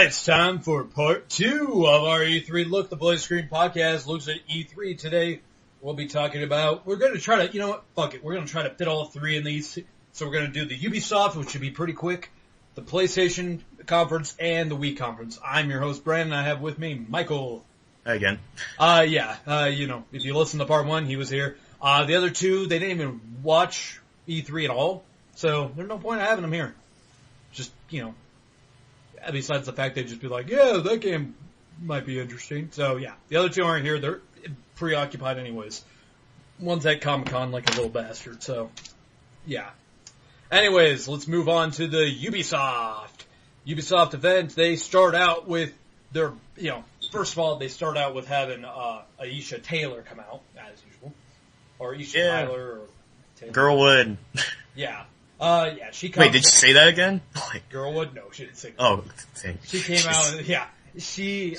it's time for part 2 of our E3 Look, the Blue Screen podcast looks at E3. Today, we'll be talking about, we're going to try to, you know what, fuck it, we're going to try to fit all three in these. So we're going to do the Ubisoft, which should be pretty quick, the PlayStation conference, and the Wii conference. I'm your host, Brandon, I have with me Michael. Hi again. If you listen to part 1, he was here. The other two, they didn't even watch E3 at all, so there's no point in having them here. Just, besides the fact they'd just be like, yeah, that game might be interesting. So, yeah, the other two aren't here. They're preoccupied anyways. One's at Comic-Con like a little bastard, so, yeah. Anyways, let's move on to the Ubisoft event. They start out with their, first of all, they start out with having Aisha Taylor come out, as usual. Or Aisha Tyler, or Taylor. Girlwood. Yeah. She comes. Wait, did you say that again? Girlwood? No, she didn't say that. Oh, she came out,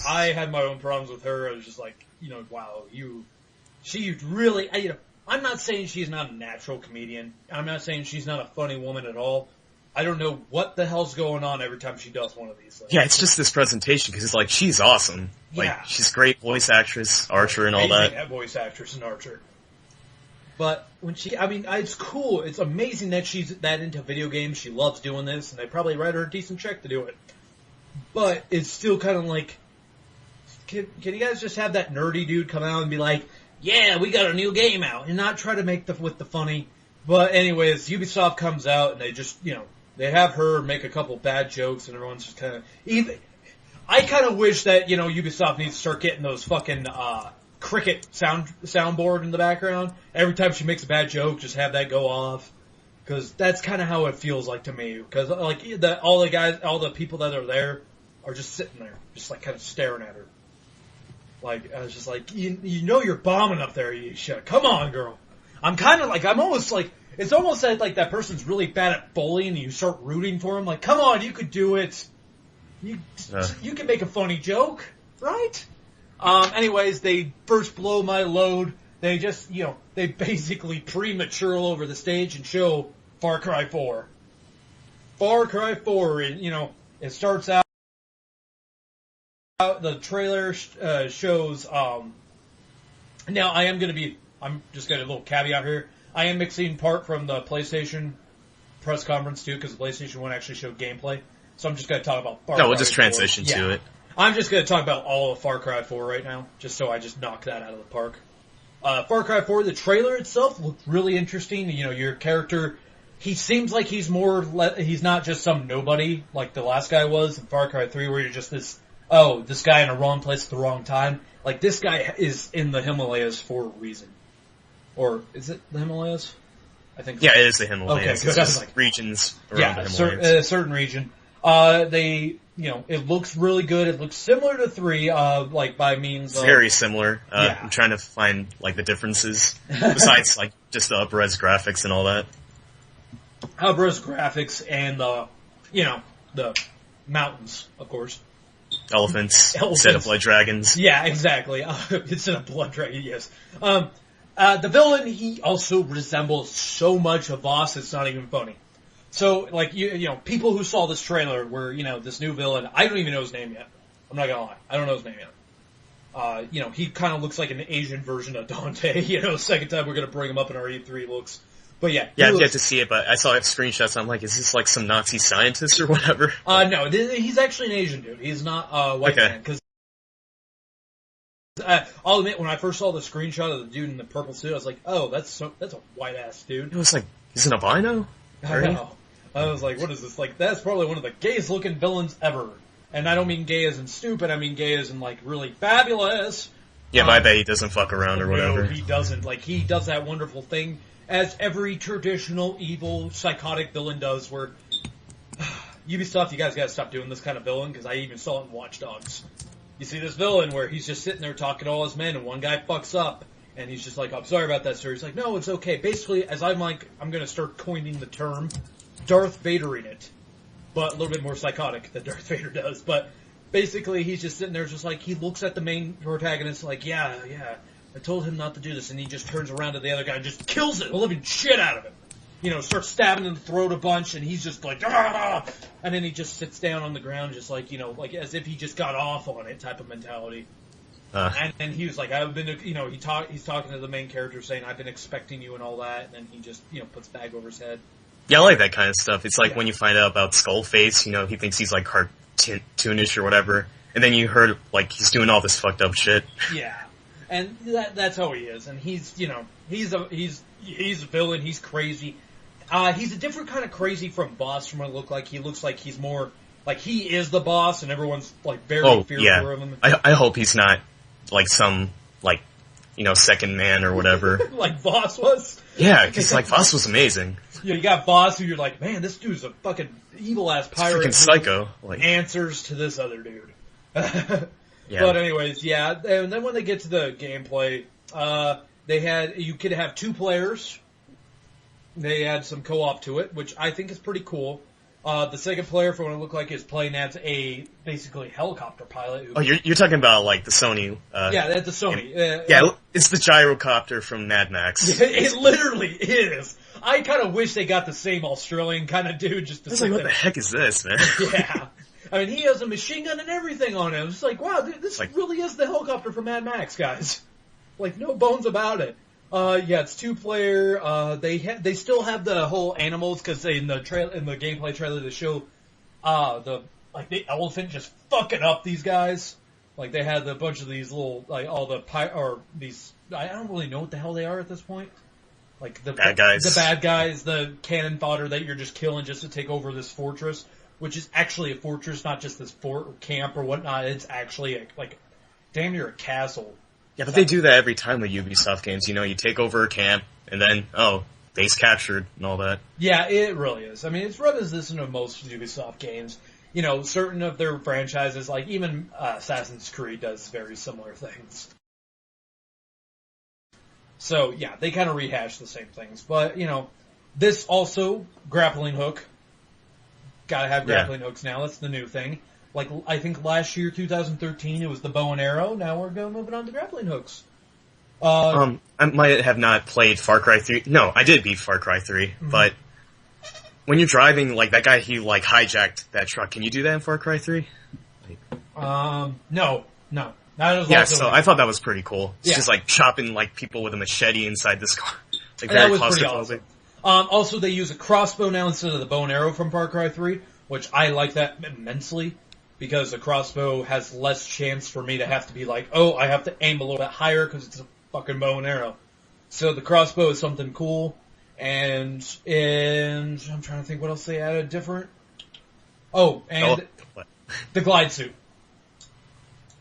I had my own problems with her. I was just like, wow, she really, I'm not saying she's not a natural comedian. I'm not saying she's not a funny woman at all. I don't know what the hell's going on every time she does one of these things. Yeah, it's just this presentation, because it's like, she's awesome. Like, she's great voice actress, Archer and all that. Amazing voice actress and Archer. But when it's cool. It's amazing that she's that into video games. She loves doing this, and they probably write her a decent check to do it. But it's still kind of like, can you guys just have that nerdy dude come out and be like, yeah, we got a new game out, and not try to make with the funny. But anyways, Ubisoft comes out, and they just, they have her make a couple bad jokes, and everyone's just kind of, I kind of wish that, Ubisoft needs to start getting those fucking, cricket soundboard in the background. Every time she makes a bad joke, just have that go off. Because that's kind of how it feels like to me. Because all the people that are there are just sitting there, just like kind of staring at her. Like, I was just like, you're bombing up there, Aisha. Come on, girl. It's almost like that person's really bad at bowling and you start rooting for him. Like, come on, you could do it. You can make a funny joke, right? Anyways, they first blow my load. They just, they basically premature over the stage and show Far Cry 4. Far Cry 4, it starts out, the trailer shows, now I'm just got a little caveat here. I am mixing part from the PlayStation press conference too, because the PlayStation 1 actually showed gameplay. So I'm just going to talk about Far Cry 4. No, we'll just transition to it. I'm just going to talk about all of Far Cry 4 right now, just so I just knock that out of the park. Far Cry 4, the trailer itself looked really interesting. Your character, he seems like he's not just some nobody like the last guy was in Far Cry 3, where you're just this guy in a wrong place at the wrong time. Like, this guy is in the Himalayas for a reason. Or, is it the Himalayas? I think so. Yeah, it is the Himalayas. Okay, it's just regions around the Himalayas. A certain region. It looks really good. It looks similar to 3, by means of... Very similar. I'm trying to find, the differences, besides, just the up-res graphics and all that. Up-res graphics and, the mountains, of course. Elephants. Instead of blood dragons. Yeah, exactly. Instead of blood dragon, yes. The villain, he also resembles so much a boss, it's not even funny. So, people who saw this trailer where, this new villain, I don't even know his name yet. I'm not gonna lie. I don't know his name yet. He kind of looks like an Asian version of Dante. Second time we're gonna bring him up in our E3 looks. But yeah. Yeah, I've yet to see it, but I saw screenshots and I'm like, is this some Nazi scientist or whatever? No, he's actually an Asian dude. He's not a white man. Cause, I'll admit, when I first saw the screenshot of the dude in the purple suit, I was like, oh, that's a white-ass dude. It was like, he's an albino? I know. I was like, what is this? That's probably one of the gayest looking villains ever. And I don't mean gay as in stupid, I mean gay as in, really fabulous. Yeah, but I bet he doesn't fuck around or whatever. No, he doesn't. He does that wonderful thing, as every traditional, evil, psychotic villain does, where... Ubisoft, you guys gotta stop doing this kind of villain, because I even saw it in Watch Dogs. You see this villain where he's just sitting there talking to all his men, and one guy fucks up, and he's just like, I'm sorry about that, sir. He's like, no, it's okay. Basically, as I'm going to start coining the term, Darth Vadering it. But a little bit more psychotic than Darth Vader does. But basically, he's just sitting there just he looks at the main protagonist yeah, I told him not to do this, and he just turns around to the other guy and just kills it, the living shit out of him. starts stabbing in the throat a bunch, and he's just like, ah! And then he just sits down on the ground, just like, like as if he just got off on it type of mentality. And he was like, I've been, he's talking to the main character saying, I've been expecting you and all that, and then he just, puts bag over his head. Yeah, I like that kind of stuff. It's like when you find out about Skullface, he thinks he's like cartoonish or whatever, and then you heard, like, he's doing all this fucked up shit. Yeah. And that's how he is, and he's a villain, he's crazy. He's a different kind of crazy from Boss from what it looked like. He looks like he's more, like, he is the boss, and everyone's, like, very fearful of him. I hope he's not, like, some, like, second man or whatever. Like Boss was? Yeah, because, like, Boss was amazing. Yeah, you got Boss who you're like, man, this dude's a fucking evil-ass pirate. Freaking psycho. Like, answers to this other dude. Yeah. But anyways, yeah, and then when they get to the gameplay, you could have 2 players. They add some co-op to it, which I think is pretty cool. The second player, for what it looked like, is playing as a basically helicopter pilot. You're talking about like the Sony. Yeah, that's the Sony. It's the gyrocopter from Mad Max. It literally is. I kind of wish they got the same Australian kind of dude just to. I was like, what the heck is this, man? Yeah. I mean, he has a machine gun and everything on him. It's like, wow, this really is the helicopter from Mad Max, guys. Like, no bones about it. Yeah, it's 2-player. They still have the whole animals because in the gameplay trailer they show the elephant just fucking up these guys. Like they had a bunch of these little I don't really know what the hell they are at this point. Like the bad guys, the cannon fodder that you're just killing just to take over this fortress, which is actually a fortress, not just this fort or camp or whatnot. It's actually damn near a castle. Yeah, but they do that every time with Ubisoft games. You take over a camp, and then, base captured, and all that. Yeah, it really is. I mean, it's reminiscent of most Ubisoft games. Certain of their franchises, like even Assassin's Creed does very similar things. So, yeah, they kind of rehash the same things. But, this also, grappling hook. Gotta have grappling hooks now, that's the new thing. Like, I think last year, 2013, it was the bow and arrow. Now we're moving on to grappling hooks. I might have not played Far Cry 3. No, I did beat Far Cry 3, but when you're driving, like, that guy, he, hijacked that truck. Can you do that in Far Cry 3? No. Not so I thought that was pretty cool. It's just, chopping, people with a machete inside this car. Very claustrophobic. Awesome. Also, they use a crossbow now instead of the bow and arrow from Far Cry 3, which I like that immensely. Because the crossbow has less chance for me to have to be like, I have to aim a little bit higher because it's a fucking bow and arrow. So the crossbow is something cool. And I'm trying to think what else they added different. The glide suit.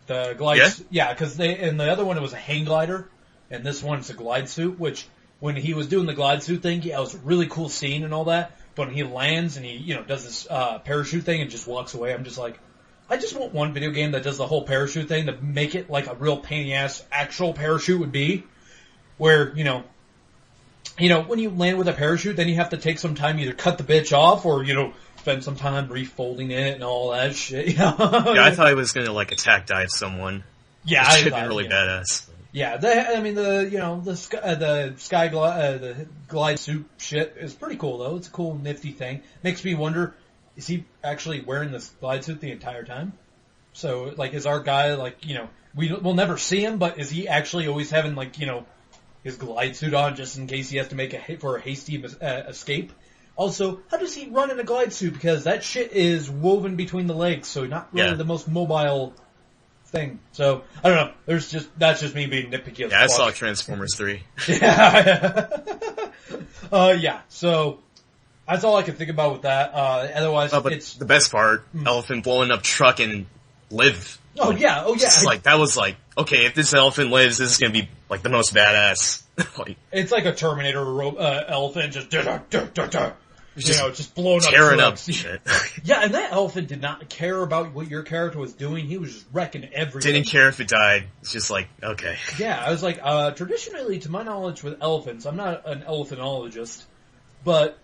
The glide suit. Yeah, because in the other one it was a hang glider. And this one it's a glide suit, which when he was doing the glide suit thing, it was a really cool scene and all that. But when he lands and he, does this parachute thing and just walks away, I'm just like, I just want one video game that does the whole parachute thing to make it like a real pain in the ass actual parachute would be. Where, when you land with a parachute, then you have to take some time either cut the bitch off or, spend some time refolding it and all that shit, Yeah, I thought I was gonna, attack dive someone. Yeah, it should be really badass. Yeah, the glide suit shit is pretty cool though. It's a cool, nifty thing. Makes me wonder, is he actually wearing this glide suit the entire time? So, is our guy, we'll never see him, but is he actually always having, his glide suit on just in case he has to make a hasty escape? Also, how does he run in a glide suit? Because that shit is woven between the legs, so not really the most mobile thing. So, I don't know. That's just me being nitpicky. Yeah, I saw Transformers 3. Yeah. So, that's all I can think about with that. Otherwise, but it's the best part: elephant blowing up truck and live. Oh yeah. That was okay. If this elephant lives, this is gonna be the most badass. It's like a Terminator elephant just just blowing up tearing trucks. Up shit. Yeah, and that elephant did not care about what your character was doing. He was just wrecking everything. Didn't care if it died. It's just okay. Yeah, I was traditionally, to my knowledge, with elephants, I'm not an elephantologist, but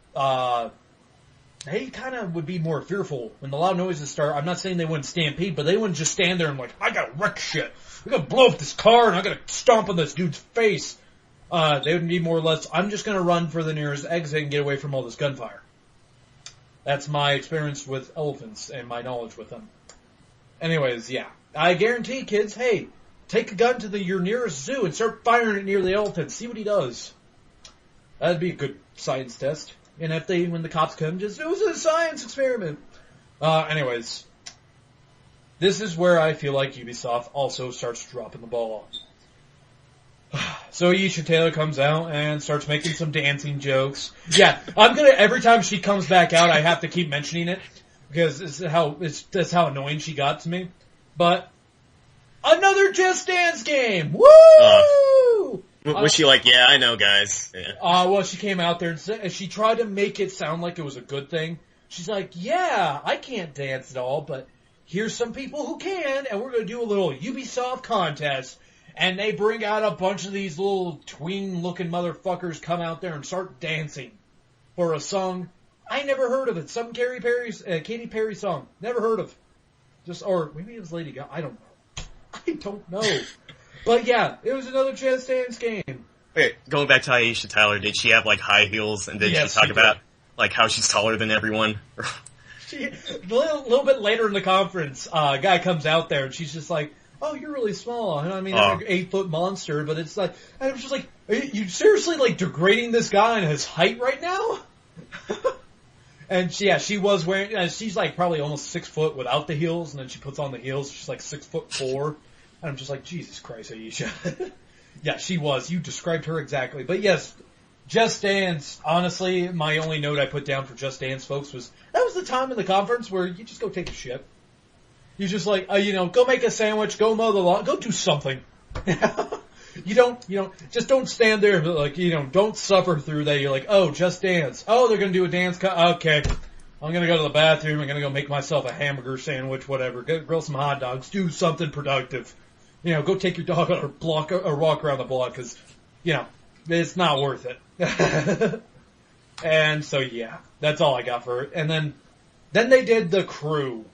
they kind of would be more fearful when the loud noises start. I'm not saying they wouldn't stampede, but they wouldn't just stand there and I gotta wreck shit. I gotta blow up this car and I gotta stomp on this dude's face. They would be more or less, I'm just going to run for the nearest exit and get away from all this gunfire. That's my experience with elephants and my knowledge with them. Anyways, yeah. I guarantee, kids, hey, take a gun to your nearest zoo and start firing it near the elephant. See what he does. That'd be a good science test. And if when the cops come, just, it was a science experiment. Anyways. This is where I feel like Ubisoft also starts dropping the ball. So Aisha Taylor comes out and starts making some dancing jokes. Yeah, every time she comes back out, I have to keep mentioning it, because that's how annoying she got to me. But, another Just Dance game! Woo! Was she like, yeah, I know, guys. Yeah. Well, she came out there and she tried to make it sound like it was a good thing. She's like, yeah, I can't dance at all, but here's some people who can, and we're going to do a little Ubisoft contest. And they bring out a bunch of these little tween-looking motherfuckers come out there and start dancing for a song. I never heard of it. Some Katy Perry song. Never heard of. Or maybe it was Lady Gaga. I don't know. I don't know. But yeah, it was another Just Dance game. Wait, going back to Aisha Tyler, did she have like high heels, and did she talk about like how she's taller than everyone? A little bit later in the conference, a guy comes out there and she's just like, oh, you're really small. I mean, I'm an 8-foot monster, but it's like, and I'm just like, are you seriously like degrading this guy in his height right now? And she was wearing, she's like probably almost 6 foot without the heels, and then she puts on the heels, she's like 6'4". And I'm just like, Jesus Christ, Aisha. Yeah, she was. You described her exactly. But yes, Just Dance, honestly, my only note I put down for Just Dance, folks, was that was the time in the conference where you just go take a shit. You just like, go make a sandwich, go mow the lawn, go do something. Just don't stand there, like, don't suffer through that. You're like, oh, Just Dance. Oh, they're gonna do a dance okay. I'm gonna go to the bathroom, I'm gonna go make myself a hamburger sandwich, whatever. Go grill some hot dogs, do something productive. Go take your dog on a walk around the block, cause, it's not worth it. And so, yeah, that's all I got for it. And then they did The Crew.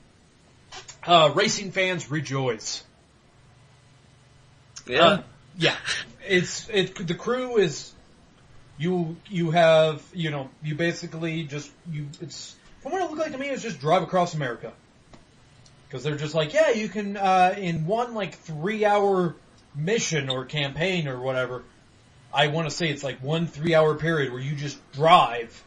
Racing fans rejoice. Yeah. Yeah. The Crew is, you have, you basically just, it's, from what it looked like to me, it's just drive across America. Cause they're just like, yeah, you can, in one 3-hour mission or campaign or whatever, I want to say it's like 1 3-hour period where you just drive.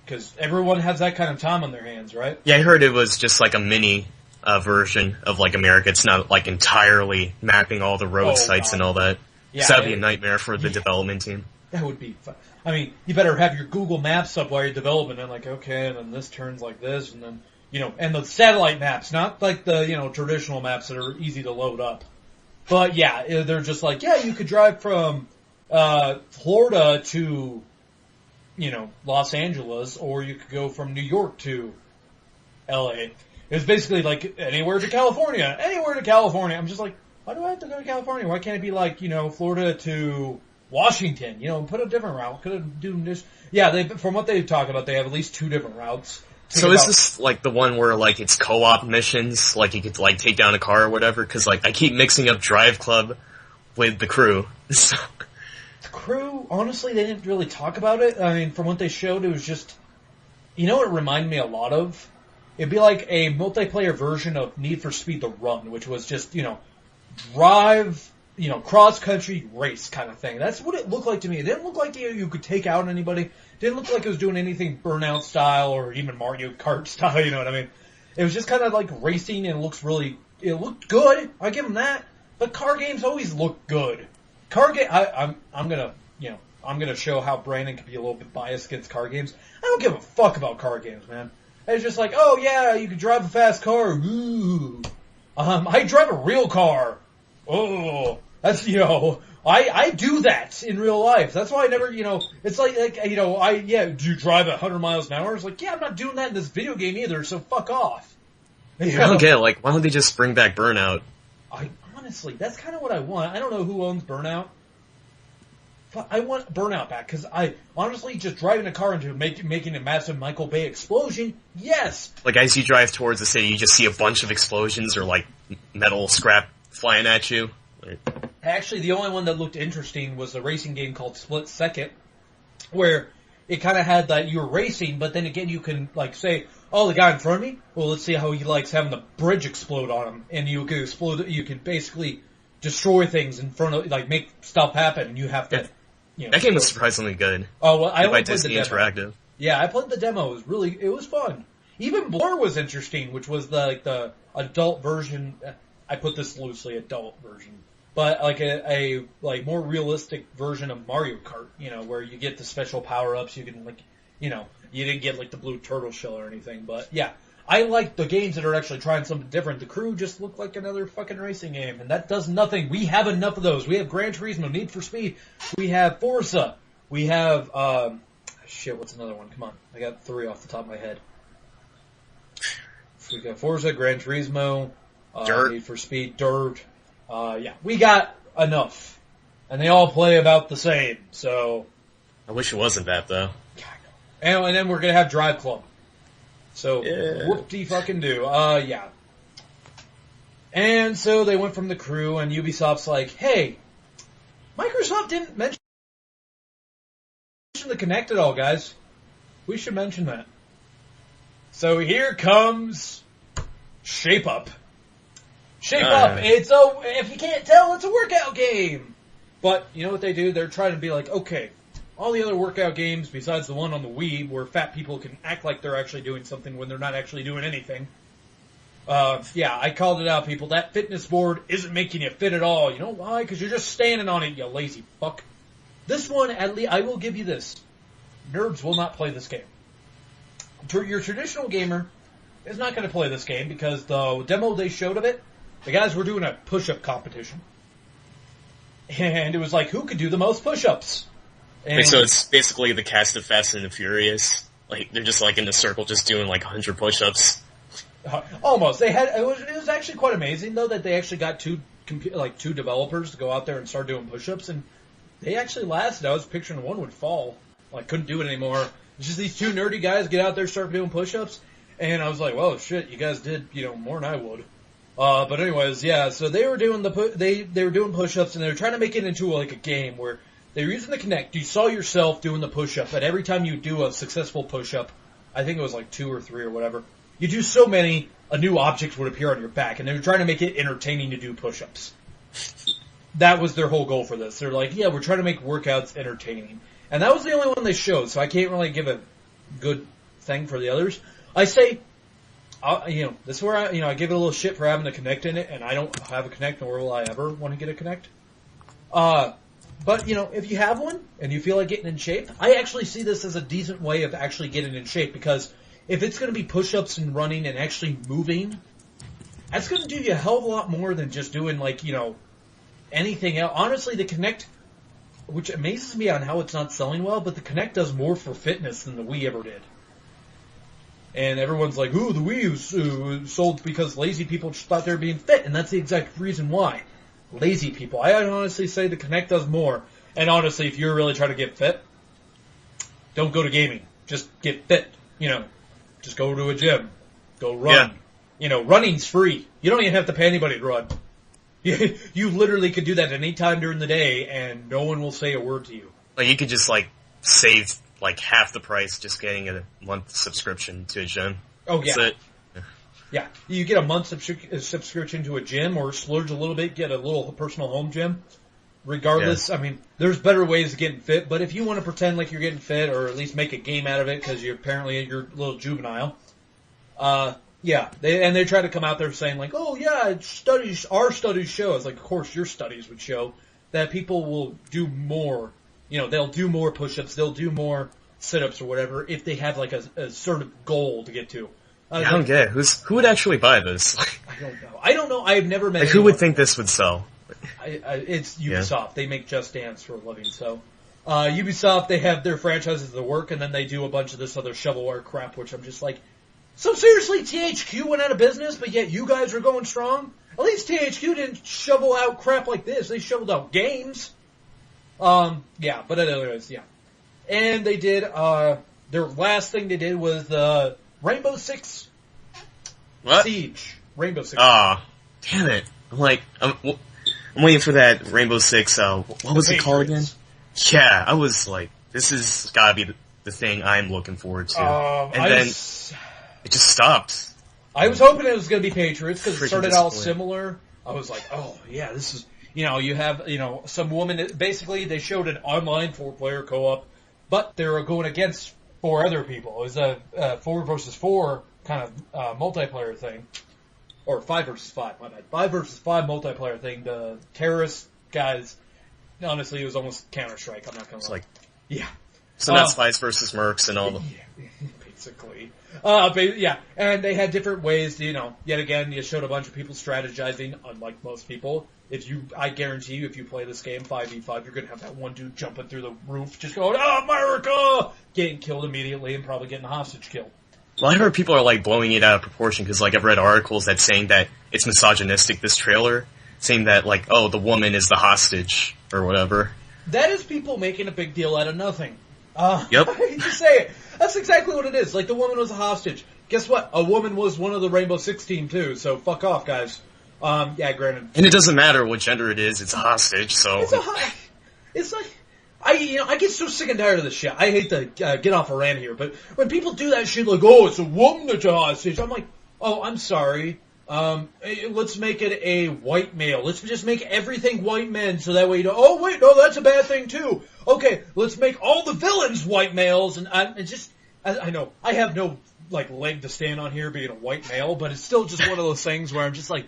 Cause everyone has that kind of time on their hands, right? Yeah, I heard it was just like a mini version of like America. It's not like entirely mapping all the road sites and all that. Yeah, so that'd be a nightmare for the development team. That would be fun. I mean, you better have your Google Maps up while you're developing, and like, okay, and then this turns like this, and then, and the satellite maps, not like the, traditional maps that are easy to load up. But yeah, they're just like, yeah, you could drive from, Florida to, Los Angeles, or you could go from New York to LA. It's basically like anywhere to California. I'm just like, why do I have to go to California? Why can't it be like, Florida to Washington? Put a different route. Could have done this. Yeah, from what they talk about, they have at least 2 different routes. So is this like the one where like it's co-op missions? Like you could like take down a car or whatever? Cause like I keep mixing up Drive Club with The Crew. So. The Crew, honestly, they didn't really talk about it. I mean, from what they showed, it was just, what it reminded me a lot of? It'd be like a multiplayer version of Need for Speed The Run, which was just, drive, cross-country race kind of thing. That's what it looked like to me. It didn't look like you could take out anybody. It didn't look like it was doing anything Burnout style or even Mario Kart style, you know what I mean? It was just kind of like racing, and it looked good. I give them that. But car games always look good. I'm gonna show how Brandon can be a little bit biased against car games. I don't give a fuck about car games, man. It's just like, oh yeah, you can drive a fast car. Ooh. I drive a real car. Oh, that's, I do that in real life. That's why I never, it's like, do you drive 100 miles an hour? It's like, yeah, I'm not doing that in this video game either, so fuck off. I don't get it. Like, why don't they just bring back Burnout? Honestly, that's kind of what I want. I don't know who owns Burnout. I want Burnout back, because I honestly just driving a car into making a massive Michael Bay explosion. Yes. Like as you drive towards the city, you just see a bunch of explosions or like metal scrap flying at you. Actually, the only one that looked interesting was a racing game called Split Second, where it kind of had that you're racing, but then again you can like say, "Oh, the guy in front of me. Well, let's see how he likes having the bridge explode on him." And you can explode. You can basically destroy things in front of, like make stuff happen, and you have to. That game was surprisingly good. Oh, well, I only played the demo. Interactive. Yeah, I played the demo. It was fun. Even Blur was interesting, which was the adult version. I put this loosely, adult version, but like a more realistic version of Mario Kart. Where you get the special power ups. You can you didn't get like the blue turtle shell or anything, but yeah. I like the games that are actually trying something different. The Crew just looked like another fucking racing game, and that does nothing. We have enough of those. We have Gran Turismo, Need for Speed. We have Forza. We have, what's another one? Come on. I got 3 off the top of my head. We got Forza, Gran Turismo, Dirt. Need for Speed, Dirt. Yeah, we got enough. And they all play about the same, so. I wish it wasn't that, though. And then we're gonna have Drive Club. So, yeah. Whoop-de-fucking-do. Yeah. And so they went from the Crew, and Ubisoft's like, hey, Microsoft didn't mention the Kinect at all, guys. We should mention that. So here comes Shape Up. Shape Up. If you can't tell, it's a workout game. But, you know what they do? They're trying to be like, okay, all the other workout games, besides the one on the Wii, where fat people can act like they're actually doing something when they're not actually doing anything. Yeah, I called it out, people. That fitness board isn't making you fit at all. You know why? Because you're just standing on it, you lazy fuck. This one, at least, I will give you this. Nerds will not play this game. Your traditional gamer is not going to play this game because the demo they showed of it, the guys were doing a push-up competition. And it was like, who could do the most push-ups? Wait, so it's basically the cast of Fast and the Furious? Like, they're just like in a circle just doing like 100 push-ups? Almost. It was actually quite amazing though that they actually got two developers to go out there and start doing push-ups, and they actually lasted. I was picturing one would fall. Like, couldn't do it anymore. It's just these two nerdy guys get out there, start doing push-ups, and I was like, well, shit, you guys did, more than I would. But anyways, yeah, so they were doing they were doing push-ups, and they were trying to make it into like a game where they were using the Kinect. You saw yourself doing the push-up, and every time you do a successful push-up, I think it was like 2 or 3 or whatever, you do so many, a new object would appear on your back, and they were trying to make it entertaining to do push-ups. That was their whole goal for this. They're like, yeah, we're trying to make workouts entertaining. And that was the only one they showed, so I can't really give a good thing for the others. I say, this is where I give it a little shit for having a Kinect in it, and I don't have a Kinect, nor will I ever want to get a Kinect. But, if you have one, and you feel like getting in shape, I actually see this as a decent way of actually getting in shape, because if it's going to be push-ups and running and actually moving, that's going to do you a hell of a lot more than just doing, anything else. Honestly, the Kinect, which amazes me on how it's not selling well, but the Kinect does more for fitness than the Wii ever did. And everyone's like, ooh, the Wii was sold because lazy people just thought they were being fit, and that's the exact reason why. Lazy people. I honestly say the Kinect does more. And honestly, if you're really trying to get fit, don't go to gaming. Just get fit. Just go to a gym. Go run. Yeah. Running's free. You don't even have to pay anybody to run. You literally could do that any time during the day, and no one will say a word to you. Like, you could just, save, half the price just getting a month subscription to a gym. Oh, yeah. That's it. Yeah. You get a month subscription to a gym, or splurge a little bit, get a little personal home gym. Regardless, yeah. There's better ways of getting fit, but if you want to pretend like you're getting fit, or at least make a game out of it, because you're a little juvenile, yeah, they try to come out there saying oh yeah, our studies show. It's like, of course your studies would show that people will do more. They'll do more push-ups, they'll do more sit-ups or whatever if they have a sort of goal to get to. I don't get it. Who would actually buy this? I don't know. I've never met. Who would think this would sell? It's Ubisoft. Yeah. They make Just Dance for a living. So Ubisoft, they have their franchises that work, and then they do a bunch of this other shovelware crap, which I'm just like. So seriously, THQ went out of business, but yet you guys are going strong? At least THQ didn't shovel out crap like this. They shoveled out games. Yeah, but anyways, yeah. And they did, their last thing they did was the Rainbow Six What? Siege. Rainbow Six. Ah, damn it. I'm like, I'm waiting for that Rainbow Six, what was it called again? Yeah, I was like, this is gotta be the thing I'm looking forward to. And then it just stopped. I was hoping it was going to be Patriots because it started out similar. I was like, oh yeah, this is, you have, some woman, basically they showed an online 4-player co-op, but they were going against 4 other people. It was a 4 versus 4 kind of multiplayer thing. Or 5 versus 5, my bad. 5 versus 5 multiplayer thing. The terrorist guys, honestly, it was almost Counter-Strike. I'm not going to lie. Yeah. So not Spies versus Mercs and all the... Yeah, basically. Yeah, and they had different ways to, yet again, you showed a bunch of people strategizing, unlike most people. I guarantee you, if you play this game 5v5, you're going to have that one dude jumping through the roof, just going, America! Getting killed immediately and probably getting a hostage killed. Well, I heard people are, blowing it out of proportion, because, I've read articles that saying that it's misogynistic, this trailer, saying that, the woman is the hostage, or whatever. That is people making a big deal out of nothing. Yep. I hate to say it. That's exactly what it is. The woman was a hostage. Guess what? A woman was one of the Rainbow Six team, too, so fuck off, guys. Yeah, granted. And it doesn't matter what gender it is, it's a hostage, so... It's like... I get so sick and tired of this shit. I hate to get off a rant here, but when people do that shit it's a woman that's a hostage, I'm like, oh, I'm sorry. Let's make it a white male. Let's just make everything white men, so that way oh wait, no, that's a bad thing too. Okay, let's make all the villains white males, and I know, I have no, leg to stand on here being a white male, but it's still just one of those things where I'm just like,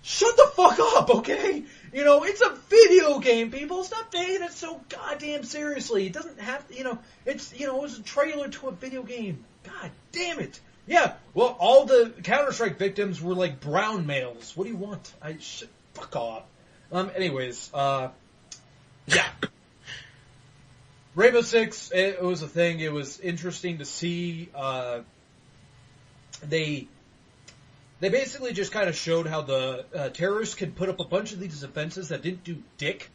shut the fuck up, okay? It's a video game, people. Stop taking it so goddamn seriously. It doesn't have to, it's a trailer to a video game. God damn it. Yeah, well, all the Counter-Strike victims were, brown males. What do you want? Fuck off. Anyways, yeah. Rainbow Six, it was a thing. It was interesting to see, They basically just kind of showed how the terrorists could put up a bunch of these defenses that didn't do dick,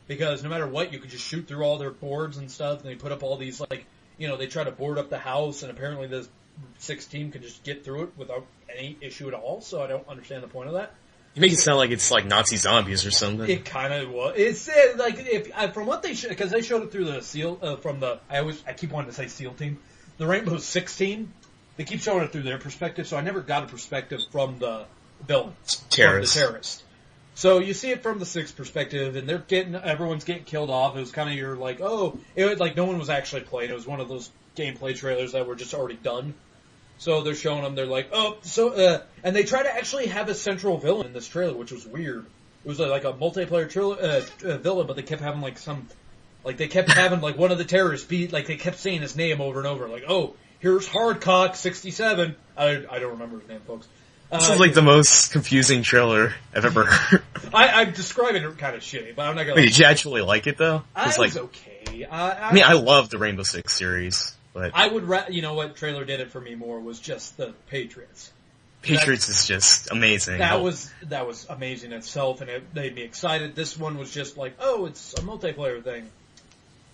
because no matter what, you could just shoot through all their boards and stuff, and they put up all these, they try to board up the house, and apparently the 6 team could just get through it without any issue at all, so I don't understand the point of that. You make it sound like it's Nazi zombies or something. It kind of was. It's from what they because they showed it through the SEAL I keep wanting to say SEAL team, the Rainbow Six team. They keep showing it through their perspective, so I never got a perspective from the villain, from the terrorist. So you see it from the Six perspective, and everyone's getting killed off. It was kind of it was no one was actually playing. It was one of those gameplay trailers that were just already done. So they're showing them. They're and they try to actually have a central villain in this trailer, which was weird. It was like a multiplayer villain, but they kept having they kept having one of the terrorists be they kept saying his name over and over, here's Hardcock 67. I don't remember his name, folks. This is the most confusing trailer I've ever heard. I'm describing it kind of shitty, but I'm not gonna. Wait, did you actually like it though? It was okay. I love the Rainbow Six series, but I would. What trailer did it for me more was just the Patriots. Patriots is just amazing. That was amazing itself, and it made me excited. This one was just it's a multiplayer thing.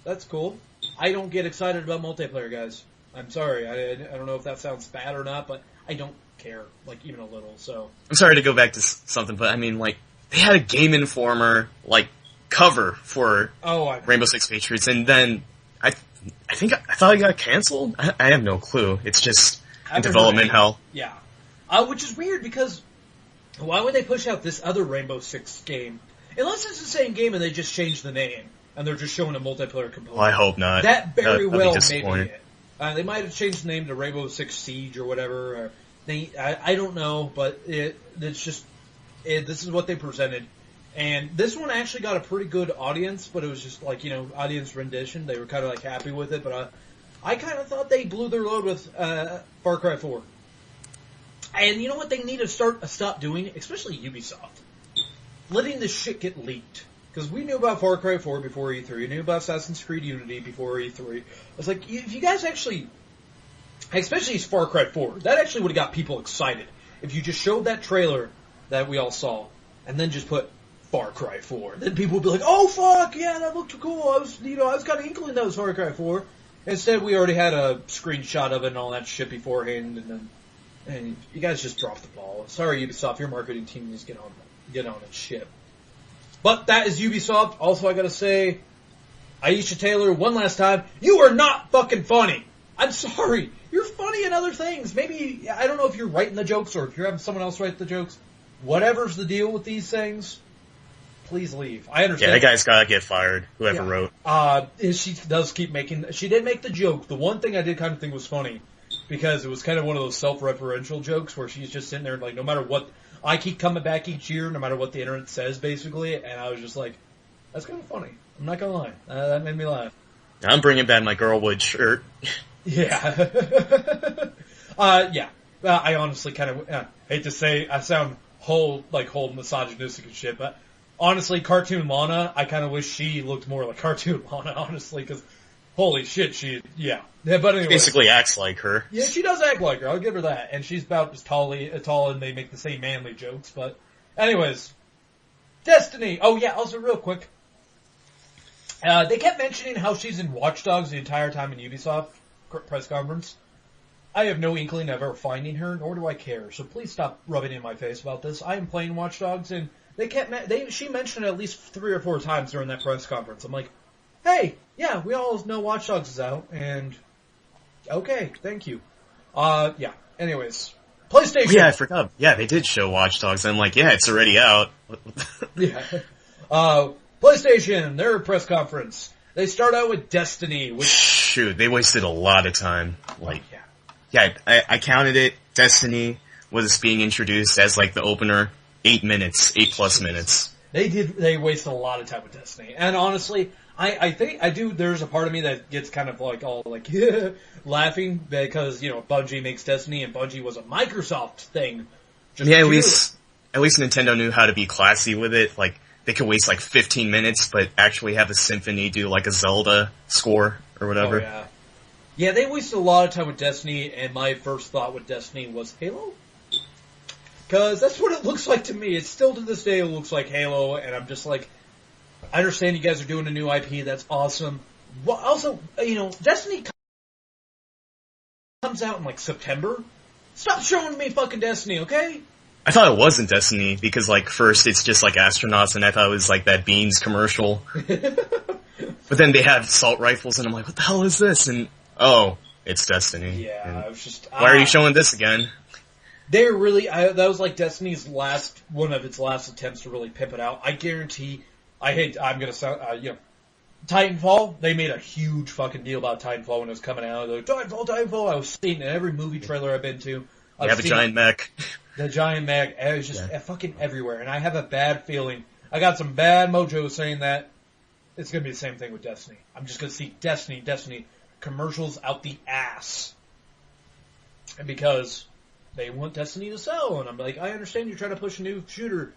That's cool. I don't get excited about multiplayer, guys. I'm sorry. I don't know if that sounds bad or not, but I don't care, even a little, so. I'm sorry to go back to something, but they had a Game Informer, cover for Rainbow Six Patriots, and then I thought it got canceled? I have no clue. It's just in development hell. Yeah. Which is weird, because why would they push out this other Rainbow Six game? Unless it's the same game and they just changed the name, and they're just showing a multiplayer component. Well, I hope not. That very well may be it. They might have changed the name to Rainbow Six Siege or whatever. Or I don't know, but it's just this is what they presented, and this one actually got a pretty good audience. But it was just audience rendition. They were kind of happy with it, but I kind of thought they blew their load with Far Cry 4. And you know what they need to stop doing, especially Ubisoft, letting this shit get leaked. Because we knew about Far Cry 4 before E3, we knew about Assassin's Creed Unity before E3. I was like, if you guys actually, especially Far Cry 4, that actually would have got people excited. If you just showed that trailer that we all saw, and then just put Far Cry 4, then people would be like, oh fuck, yeah, that looked cool. I was kind of inkling that was Far Cry 4. Instead, we already had a screenshot of it and all that shit beforehand, and you guys just dropped the ball. Sorry, Ubisoft, your marketing team needs to get on that shit. But that is Ubisoft. Also, I gotta say, Aisha Taylor, one last time, you are not fucking funny. I'm sorry. You're funny in other things. Maybe, I don't know if you're writing the jokes or if you're having someone else write the jokes. Whatever's the deal with these things, please leave. I understand. Yeah, that guy's gotta get fired, whoever wrote. She does keep she did make the joke. The one thing I did kind of think was funny, because it was kind of one of those self-referential jokes where she's just sitting there like, no matter what, I keep coming back each year, no matter what the internet says, basically, and I was just like, that's kind of funny. I'm not gonna lie. That made me laugh. I'm bringing back my Girlwood shirt. Yeah. Yeah. I honestly kind of hate to say, I sound whole misogynistic and shit, but honestly, Cartoon Lana, I kind of wish she looked more like Cartoon Lana, honestly, because holy shit, yeah. But anyway. She basically acts like her. Yeah, she does act like her, I'll give her that. And she's about as tall and they make the same manly jokes, but anyways. Destiny! Oh yeah, also real quick. They kept mentioning how she's in Watch Dogs the entire time in Ubisoft press conference. I have no inkling of ever finding her, nor do I care, so please stop rubbing in my face about this. I am playing Watch Dogs, and she mentioned it at least 3 or 4 times during that press conference. I'm like, hey, yeah, we all know Watch Dogs is out, and okay, thank you. Yeah, anyways. PlayStation! Yeah, I forgot. Yeah, they did show Watch Dogs, and I'm like, yeah, it's already out. Yeah. PlayStation, their press conference. They start out with Destiny, which... Shoot, they wasted a lot of time. Like, yeah, I counted it. Destiny was being introduced as like the opener. 8 minutes, 8+ minutes. They wasted a lot of time with Destiny. And honestly, I think, there's a part of me that gets kind of like, all like, laughing because, Bungie makes Destiny and Bungie was a Microsoft thing. Yeah, at least Nintendo knew how to be classy with it. Like, they could waste like 15 minutes, but actually have a symphony do like a Zelda score or whatever. Oh, yeah. Yeah, they wasted a lot of time with Destiny, and my first thought with Destiny was Halo. Because that's what it looks like to me. It's still to this day, it looks like Halo, and I'm just like, I understand you guys are doing a new IP, that's awesome. Well, also, Destiny comes out in like September. Stop showing me fucking Destiny, okay? I thought it wasn't Destiny, because like first it's just like astronauts, and I thought it was like that Beans commercial. But then they have assault rifles, and I'm like, what the hell is this? And, oh, it's Destiny. Yeah, I was just... Why are you showing this again? They're really... that was like Destiny's one of its last attempts to really pimp it out. I guarantee... I'm gonna sound... Titanfall, they made a huge fucking deal about Titanfall when it was coming out. They're like, Titanfall! I was seeing it in every movie trailer I've been to. You have a giant mech. The giant mech. It was just fucking everywhere. And I have a bad feeling. I got some bad mojo saying that it's gonna be the same thing with Destiny. I'm just gonna see Destiny commercials out the ass. And because they want Destiny to sell, and I'm like, I understand you're trying to push a new shooter.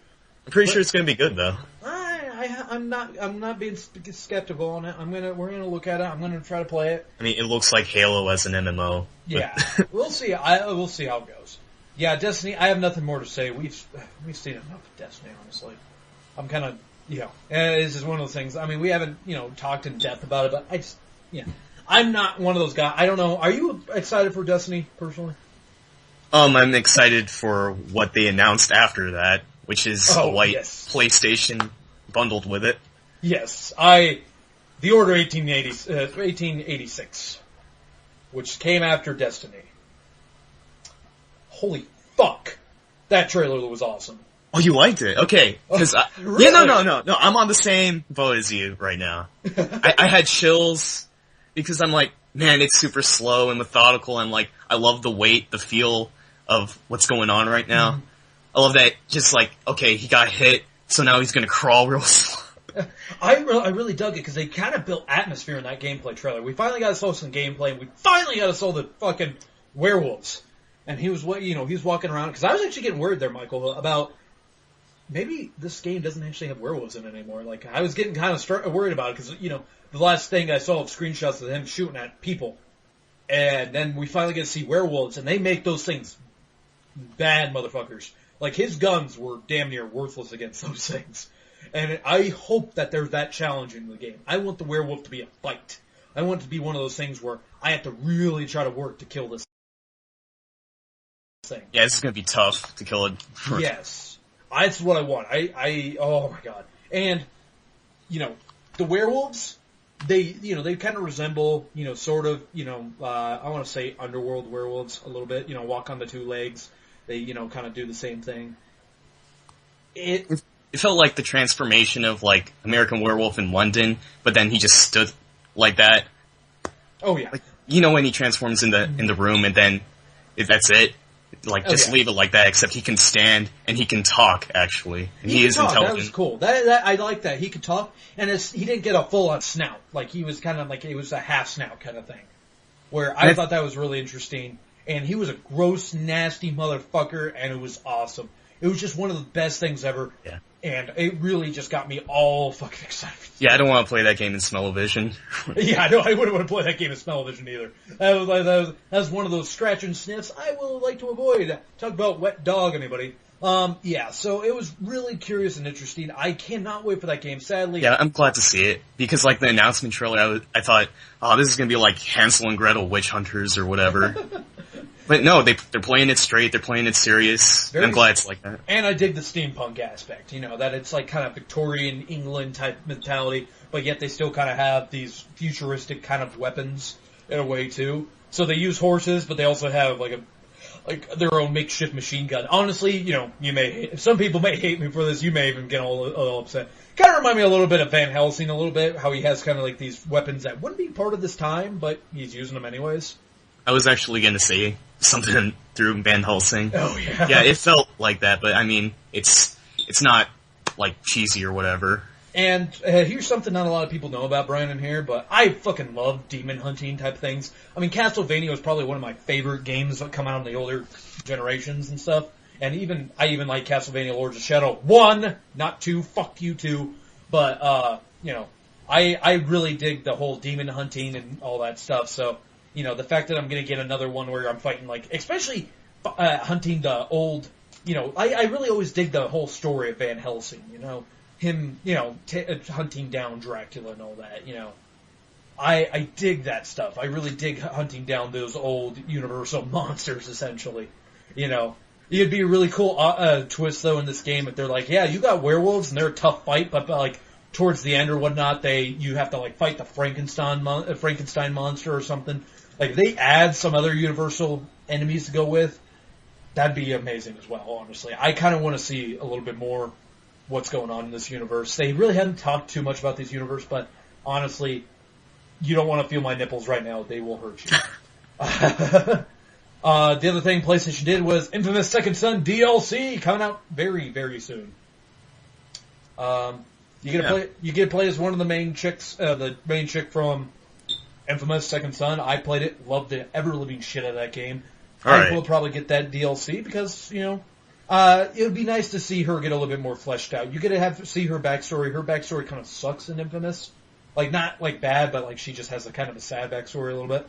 I'm pretty sure it's gonna be good though. I'm not being skeptical on it. We're gonna look at it. I'm gonna try to play it. I mean, it looks like Halo as an MMO. Yeah, we'll see. We'll see how it goes. Yeah, Destiny. I have nothing more to say. We've seen enough of Destiny, honestly. I'm kind of, this is one of those things. I mean, we haven't, talked in depth about it, but I'm not one of those guys. I don't know. Are you excited for Destiny personally? I'm excited for what they announced after that, which is a white PlayStation bundled with it. Yes, the Order 1886, which came after Destiny. Holy fuck, that trailer was awesome. Oh, you liked it? Okay. Cause really? Yeah, no, I'm on the same boat as you right now. I had chills because I'm like, man, it's super slow and methodical, and like, I love the weight, the feel of what's going on right now. Mm-hmm. I love that, just like, okay, he got hit, so now he's gonna crawl real slow. I really dug it because they kind of built atmosphere in that gameplay trailer. We finally got to show some gameplay, and we finally got to show the fucking werewolves. And he was walking around, because I was actually getting worried there, Michael, about maybe this game doesn't actually have werewolves in it anymore. Like, I was getting kind of worried about it, because, the last thing I saw of screenshots of him shooting at people. And then we finally get to see werewolves, and they make those things bad motherfuckers. Like, his guns were damn near worthless against those things. And I hope that there's that challenge in the game. I want the werewolf to be a fight. I want it to be one of those things where I have to really try to work to kill this thing. Yeah, this is gonna be tough to kill it. Yes. That's what I want. Oh my god. And, the werewolves, they kind of resemble, sort of, I want to say underworld werewolves a little bit, walk on the two legs. They, kind of do the same thing. It felt like the transformation of, like, American Werewolf in London, but then he just stood like that. Oh, yeah. Like, when he transforms in the room and then that's it? Like, just leave it like that, except he can stand and he can talk, actually. And he is intelligent. That was cool. I like that. He could talk, and he didn't get a full-on snout. Like, he was kind of like, it was a half-snout kind of thing. Where I thought that was really interesting. And he was a gross, nasty motherfucker, and it was awesome. It was just one of the best things ever. Yeah. And it really just got me all fucking excited. Yeah, I don't want to play that game in Smell-O-Vision. Yeah, no, I wouldn't want to play that game in Smell-O-Vision either. That was one of those scratch and sniffs I will like to avoid. Talk about wet dog, anybody. So it was really curious and interesting. I cannot wait for that game, sadly. Yeah, I'm glad to see it. Because, like, the announcement trailer, I thought, this is going to be like Hansel and Gretel Witch Hunters or whatever. But no, they're playing it straight, they're playing it serious. I'm glad it's like that. And I dig the steampunk aspect, that it's like kind of Victorian England type mentality, but yet they still kind of have these futuristic kind of weapons in a way too. So they use horses, but they also have like their own makeshift machine gun. Honestly, some people may hate me for this, you may even get all upset. Kind of remind me a little bit of Van Helsing a little bit, how he has kind of like these weapons that wouldn't be part of this time, but he's using them anyways. I was actually going to say something through Van Helsing. Oh, yeah. Yeah, it felt like that, but I mean, it's not, like, cheesy or whatever. And here's something not a lot of people know about Brian in here, but I fucking love demon hunting type things. I mean, Castlevania was probably one of my favorite games that come out in the older generations and stuff. And I even like Castlevania Lords of Shadow 1, not 2, fuck you 2. But, I really dig the whole demon hunting and all that stuff, so... the fact that I'm going to get another one where I'm fighting, like, especially hunting the old, I really always dig the whole story of Van Helsing, him, hunting down Dracula and all that, I dig that stuff. I really dig hunting down those old Universal monsters, essentially, It'd be a really cool twist, though, in this game if they're like, yeah, you got werewolves and they're a tough fight, but like, towards the end or whatnot, you have to, like, fight the Frankenstein monster or something. Like, if they add some other Universal enemies to go with, that'd be amazing as well, honestly. I kind of want to see a little bit more what's going on in this universe. They really haven't talked too much about this universe, but honestly, you don't want to feel my nipples right now. They will hurt you. The other thing PlayStation did was Infamous Second Son DLC coming out very, very soon. You get to play as one of the main chicks, the main chick from Infamous Second Son. I played it, loved the ever-living shit out of that game. I will probably get that DLC because, it would be nice to see her get a little bit more fleshed out. You get to see her backstory. Her backstory kind of sucks in Infamous. Like, not, like, bad, but, like, she just has a kind of a sad backstory a little bit.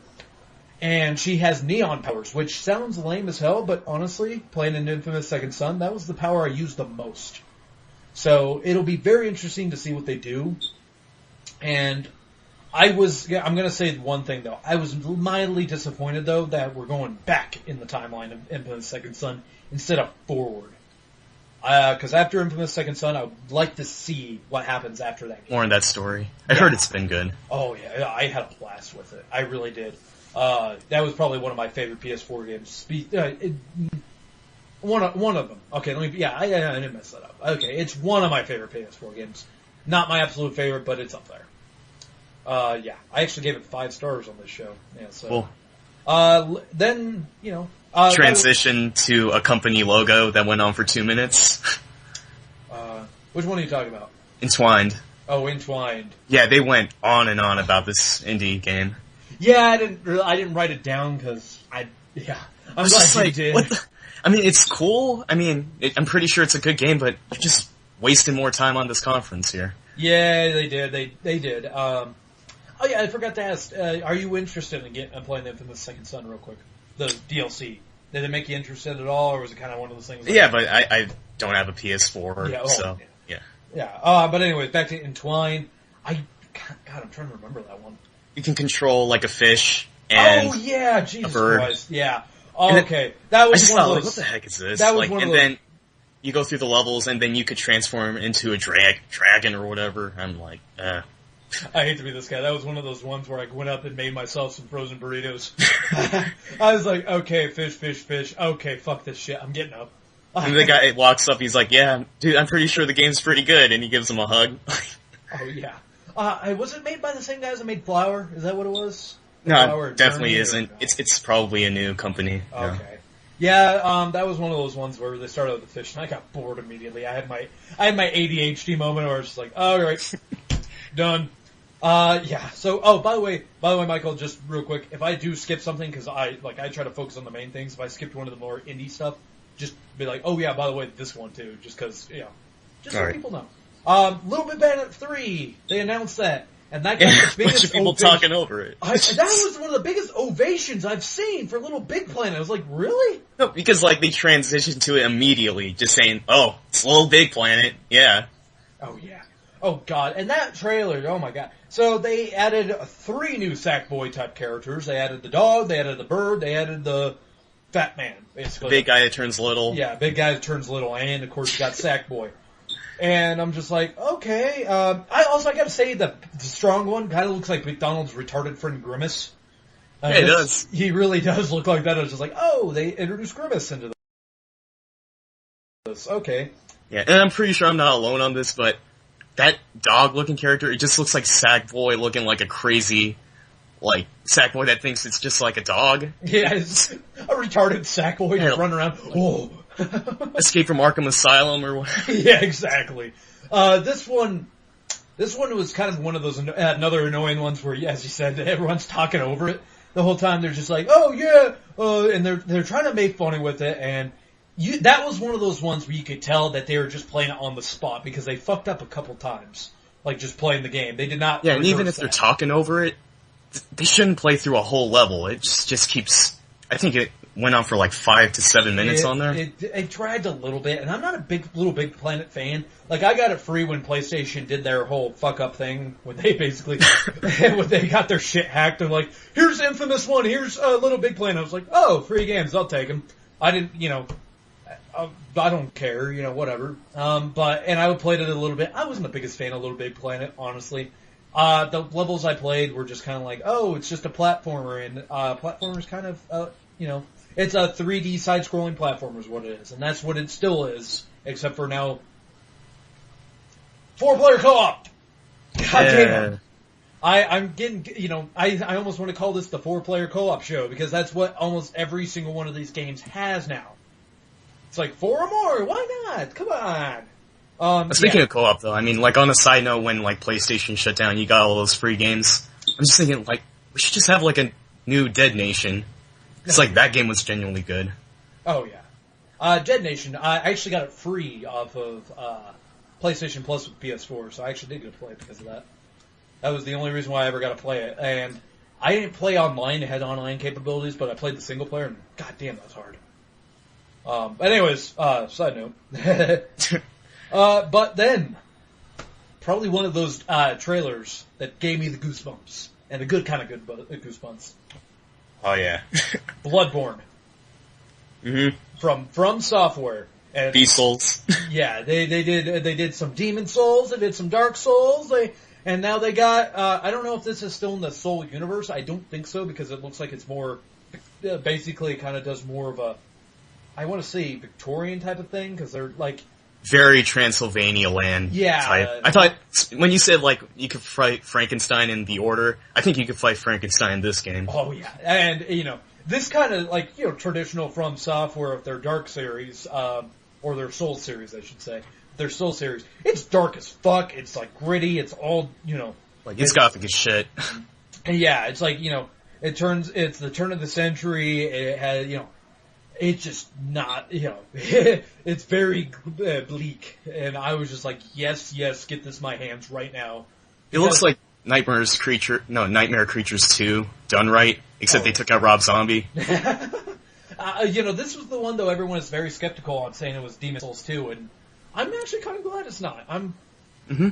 And she has neon powers, which sounds lame as hell, but honestly, playing in Infamous Second Son, that was the power I used the most. So, it'll be very interesting to see what they do. And I'm going to say one thing, though. I was mildly disappointed, though, that we're going back in the timeline of Infamous Second Son instead of forward. Because after Infamous Second Son, I would like to see what happens after that game. More in that story. I heard it's been good. Oh, yeah. I had a blast with it. I really did. That was probably one of my favorite PS4 games. One of them. Okay, I didn't mess that up. Okay, it's one of my favorite PS4 games. Not my absolute favorite, but it's up there. I actually gave it 5 stars on this show. Yeah, so. Cool. Then, transition to a company logo that went on for 2 minutes. Which one are you talking about? Entwined. Oh, Entwined. Yeah, they went on and on about this indie game. Yeah, I didn't write it down because I'm glad you did. What the? I mean, it's cool. I mean, I'm pretty sure it's a good game, but you're just wasting more time on this conference here. Yeah, they did. They did. Oh yeah, I forgot to ask. Are you interested in playing Infamous Second Son real quick? The DLC. Did it make you interested at all, or was it kind of one of those things? Yeah, but I don't have a PS4, so yeah. Yeah. But anyways, back to Entwine. God, I'm trying to remember that one. You can control like a fish and oh yeah, Jesus a bird. Christ, yeah. Oh, okay, that was one of those. What the heck is this? That was one of those. Then you go through the levels and then you could transform into a dragon or whatever. I'm like, I hate to be this guy. That was one of those ones where I went up and made myself some frozen burritos. I was like, okay, fish. Okay, fuck this shit. I'm getting up. And the guy walks up, he's like, yeah, dude, I'm pretty sure the game's pretty good, and he gives him a hug. Oh, yeah. Was it made by the same guys that made Flower? Is that what it was? No, it definitely isn't. It's probably a new company. Okay. Yeah, that was one of those ones where they started with the fish, and I got bored immediately. I had my ADHD moment where I was just like, all right, done. Yeah. So, by the way, Michael, just real quick, if I do skip something, because I try to focus on the main things. If I skipped one of the more indie stuff, just be like, oh yeah, by the way, this one too, just because, just so people know. Little Big Planet 3, they announced that, and that got the biggest bunch of people talking over it. That was one of the biggest ovations I've seen for Little Big Planet. I was like, really? No, because they transitioned to it immediately, just saying, oh, it's Little Big Planet, yeah. Oh yeah. Oh god, and that trailer, oh my god. So they added 3 new Sackboy type characters. They added the dog, they added the bird, they added the fat man, basically. Big guy that turns little. Yeah, big guy that turns little, and of course you got Sackboy. And I'm just like, okay. I gotta say the strong one kind of looks like McDonald's retarded friend Grimace. Yeah, he does. He really does look like that. I was just like, oh, they introduced Grimace into this. Okay. Yeah, and I'm pretty sure I'm not alone on this, but that dog-looking character, it just looks like Sackboy looking like a crazy, Sackboy that thinks it's just like a dog. Yeah, it's a retarded Sackboy just running around. Whoa. Escape from Arkham Asylum or what? Yeah, exactly. This one was kind of one of those another annoying ones where, as you said, everyone's talking over it the whole time. They're just like, "Oh yeah," and they're trying to make funny with it. And that was one of those ones where you could tell that they were just playing it on the spot because they fucked up a couple times, just playing the game. They did not. Yeah, and even if they're talking over it, they shouldn't play through a whole level. It just keeps. I think it went on for 5 to 7 minutes on there. It dragged a little bit, and I'm not a Little Big Planet fan. I got it free when PlayStation did their whole fuck up thing, when they basically, when they got their shit hacked. They're like, here's Infamous 1, here's Little Big Planet. I was like, oh, free games, I'll take them. I didn't, I don't care, whatever. And I played it a little bit. I wasn't the biggest fan of Little Big Planet, honestly. The levels I played were just kind of like, oh, it's just a platformer, and platformer's kind of, it's a 3D side-scrolling platformer is what it is, and that's what it still is, except for now 4-player co-op! God damn it. I'm getting, I almost want to call this the 4-player co-op show, because that's what almost every single one of these games has now. It's like, 4 or more, why not? Come on! Speaking of co-op, though, on a side note, when, PlayStation shut down, you got all those free games, I'm just thinking, we should just have, a new Dead Nation. It's that game was genuinely good. Oh, yeah. Dead Nation, I actually got it free off of PlayStation Plus with PS4, so I actually did get to play it because of that. That was the only reason why I ever got to play it. And I didn't play online, it had online capabilities, but I played the single player, and goddamn, that was hard. But anyways, side note. But then, probably one of those trailers that gave me the goosebumps, and a good kind of good goosebumps. Oh yeah. Bloodborne. Mm-hmm. From Software. And Beast Souls. Yeah, they did some Demon Souls, they did some Dark Souls, and now they got, I don't know if this is still in the Soul universe, I don't think so, because it looks like it's more, basically it kind of does more of a, I want to say Victorian type of thing, because they're very Transylvania land type. I thought, when you said, you could fight Frankenstein in The Order, I think you could fight Frankenstein in this game. Oh, yeah. And, this kind of, traditional From Software with their Dark series, or their Soul series, I should say. Their Soul series. It's dark as fuck, it's, gritty, it's all, it's gothic as shit. Yeah, it's it's the turn of the century, it has, it's just not, it's very bleak. And I was just like, yes, get this in my hands right now. It looks like Nightmare Creatures 2 done right, except they took out Rob Zombie. This was the one, though, everyone is very skeptical on, saying it was Demon Souls 2, and I'm actually kind of glad it's not. Mm-hmm.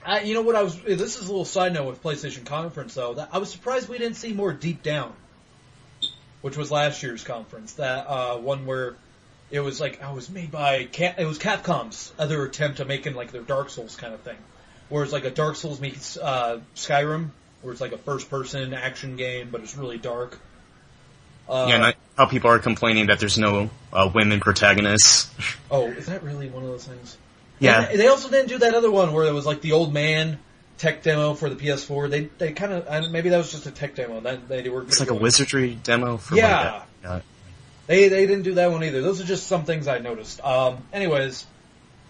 This is a little side note with PlayStation Conference, though, I was surprised we didn't see more Deep Down, which was last year's conference. That one where It was like, it was made by, it was Capcom's other attempt to making like their Dark Souls kind of thing. Where it's like a Dark Souls meets Skyrim, where it's like a first-person action game, but it's really dark. And how people are complaining that there's no women protagonists. Oh, is that really one of those things? Yeah. And they also didn't do that other one where it was like the old man tech demo for the PS4. They kind of, maybe that was just a tech demo. They were. It's like a wizardry demo for yeah. They didn't do that one either. Those are just some things I noticed. Anyways,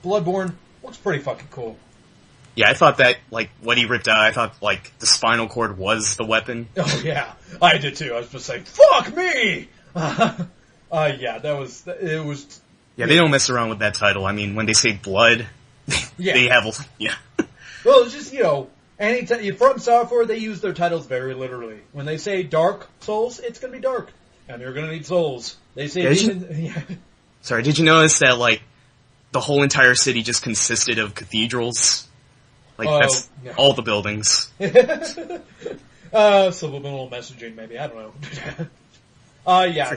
Bloodborne looks pretty fucking cool. Yeah, I thought that, like, what he ripped out, I thought, like, the spinal cord was the weapon. Oh, yeah. I did, too. I was just like, fuck me! Yeah, it was... Yeah, they don't mess around with that title. I mean, when they say blood, they have... Yeah. Well, it's just, anytime, From Software, they use their titles very literally. When they say Dark Souls, it's gonna be dark. And you're gonna need souls. They say... Sorry, did you notice that, like, the whole entire city just consisted of cathedrals? Like, that's all the buildings. Subliminal messaging, maybe. I don't know. Yeah.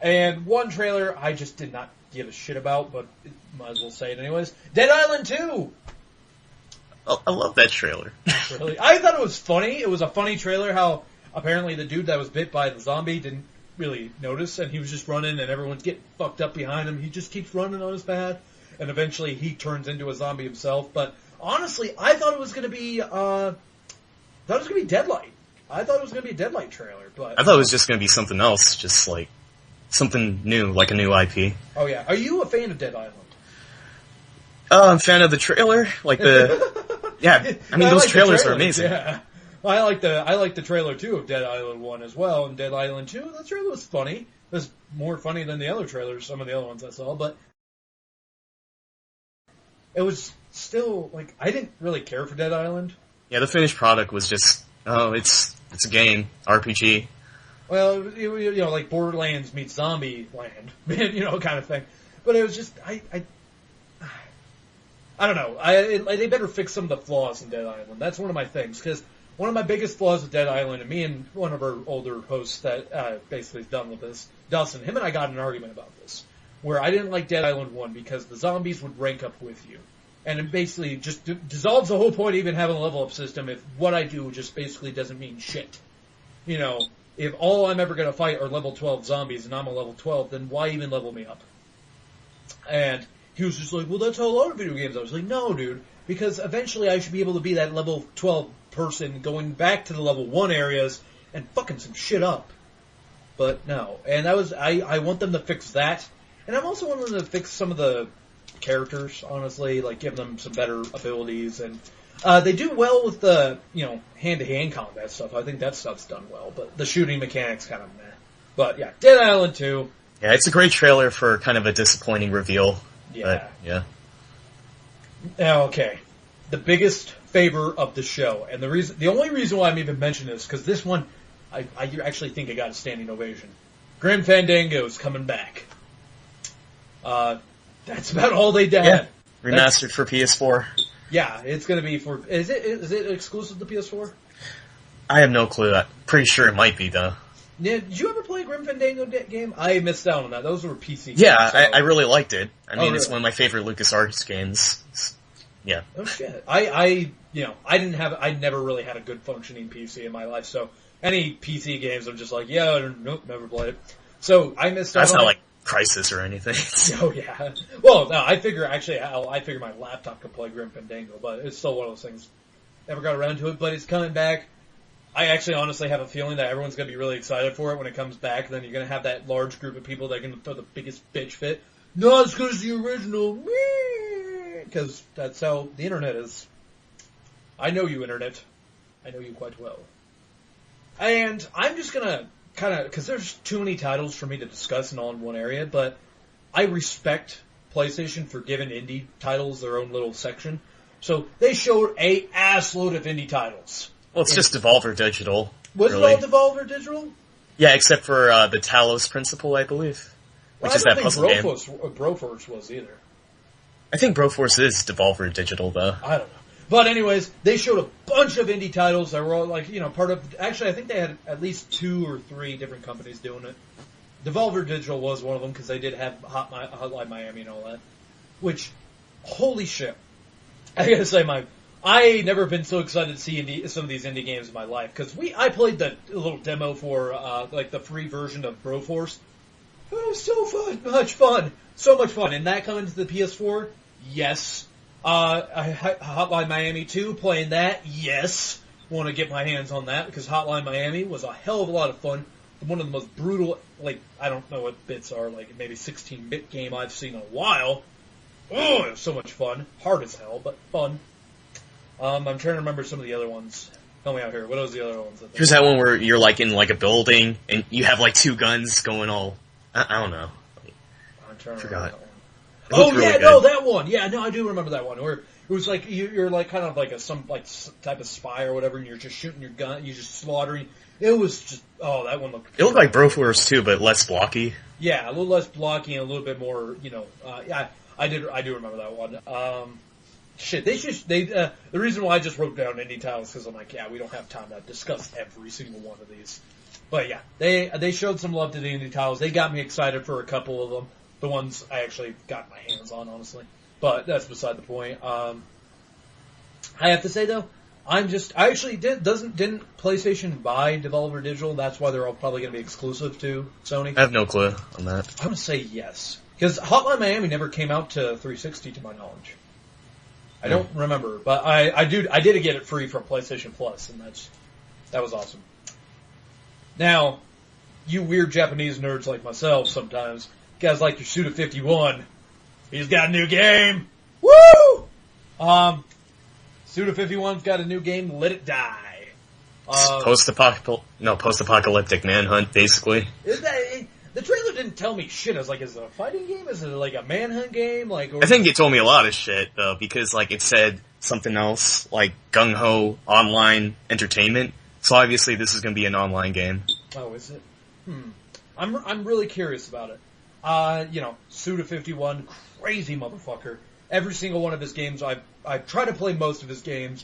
And one trailer I just did not give a shit about, but might as well say it anyways. Dead Island 2! I love that trailer. Really? I thought it was funny. It was a funny trailer how apparently the dude that was bit by the zombie didn't really notice, and he was just running, and everyone's getting fucked up behind him. He just keeps running on his path, and eventually he turns into a zombie himself, but... Honestly, I thought it was going to be, Deadlight. I thought it was going to be a Deadlight trailer, but... I thought it was just going to be something else, just like, something new, like a new IP. Oh yeah. Are you a fan of Dead Island? I'm a fan of the trailer, like the... Yeah, I mean, those trailers are amazing. Yeah. I like the trailer, too, of Dead Island 1 as well, and Dead Island 2, that trailer was funny. It was more funny than the other trailers, some of the other ones I saw, but... It was... Still, like, I didn't really care for Dead Island. Yeah, the finished product was just, it's a game, RPG. Well, like Borderlands meets Zombie Land, kind of thing. But it was just, I don't know. They better fix some of the flaws in Dead Island. That's one of my things, because one of my biggest flaws with Dead Island, and me and one of our older hosts that basically is done with this, Dustin, him and I got in an argument about this, where I didn't like Dead Island 1 because the zombies would rank up with you. And it basically just dissolves the whole point of even having a level-up system if what I do just basically doesn't mean shit. If all I'm ever going to fight are level 12 zombies and I'm a level 12, then why even level me up? And he was just like, well, that's how a lot of video games are. I was like, no, dude, because eventually I should be able to be that level 12 person going back to the level 1 areas and fucking some shit up. But no. And I want them to fix that. And I'm also wanting them to fix some of the characters, honestly, like give them some better abilities, and they do well with the hand-to-hand combat stuff. I think that stuff's done well, but the shooting mechanics kind of meh. But yeah, Dead Island 2. Yeah, it's a great trailer for kind of a disappointing reveal. Yeah. But, yeah. Now, okay, the biggest favor of the show, and the only reason why I'm even mentioning this, because this one, I actually think it got a standing ovation. Grim Fandango's coming back. That's about all they did. Yeah, remastered for PS4. Yeah, it's going to be for... Is it exclusive to PS4? I have no clue. I'm pretty sure it might be, though. Yeah, did you ever play a Grim Fandango game? I missed out on that. Those were PC games. Yeah, so. I really liked it. I mean, It's one of my favorite LucasArts games. Yeah. Oh, shit. I never really had a good functioning PC in my life, so any PC games, I'm just like, yeah, nope, never played it. So I missed out on it. That's not like Crisis or anything. Oh yeah. Well, no, I figure my laptop could play Grim Fandango, but it's still one of those things. Never got around to it, but it's coming back. I actually honestly have a feeling that everyone's going to be really excited for it when it comes back. Then you're going to have that large group of people that are going to throw the biggest bitch fit. Not as good as the original. Because that's how the internet is. I know you, internet. I know you quite well. And I'm just going to because there's too many titles for me to discuss in all in one area, but I respect PlayStation for giving indie titles their own little section. So they showed a assload of indie titles. Well, it's just Devolver Digital. Was it all Devolver Digital? Yeah, except for the Talos Principle, I believe. Which is that puzzle game. Broforce was either. I think Broforce is Devolver Digital, though. I don't know. But anyways, they showed a bunch of indie titles that were all part of... Actually, I think they had at least 2 or 3 different companies doing it. Devolver Digital was one of them because they did have Hotline Miami and all that. Which, holy shit! I gotta say, I never been so excited to see some of these indie games in my life because I played the little demo for like the free version of Broforce. It was so much fun, and that coming to the PS4, yes. Hotline Miami 2, playing that, yes. Want to get my hands on that because Hotline Miami was a hell of a lot of fun. One of the most brutal, like, I don't know what bits are, like maybe 16-bit game I've seen in a while. Oh, it was so much fun. Hard as hell, but fun. I'm trying to remember some of the other ones. Help me out here. What was the other ones? Here's that one where you're like in like a building and you have like two guns going all. I don't know. I'm trying to forgot. Remember that one. Oh yeah, no, that one. Yeah, no, I do remember that one. Where it was like you're like kind of like some type of spy or whatever, and you're just shooting your gun, you're just slaughtering. It was just that one looked. It looked like Broforce too, but less blocky. Yeah, a little less blocky and a little bit more. Yeah, I do remember that one. Shit, the reason why I just wrote down indie titles because I'm like, yeah, we don't have time to discuss every single one of these. But yeah, they showed some love to the indie titles. They got me excited for a couple of them. The ones I actually got my hands on, honestly. But that's beside the point. I have to say though, I actually didn't PlayStation buy Devolver Digital. That's why they're all probably going to be exclusive to Sony. I have no clue on that. I'm going to say yes. Because Hotline Miami never came out to 360 to my knowledge. I don't remember, but I did get it free from PlayStation Plus, and that was awesome. Now, you weird Japanese nerds like myself sometimes, guys like your Suda 51, he's got a new game! Woo! Suda 51's got a new game, Let It Die. Post-apocalyptic manhunt, basically. The trailer didn't tell me shit. I was like, is it a fighting game? Is it like a manhunt game? I think it told me a lot of shit, though, because like it said something else, like gung-ho online entertainment. So obviously this is going to be an online game. Oh, is it? I'm really curious about it. Suda 51, crazy motherfucker. Every single one of his games, I've tried to play most of his games.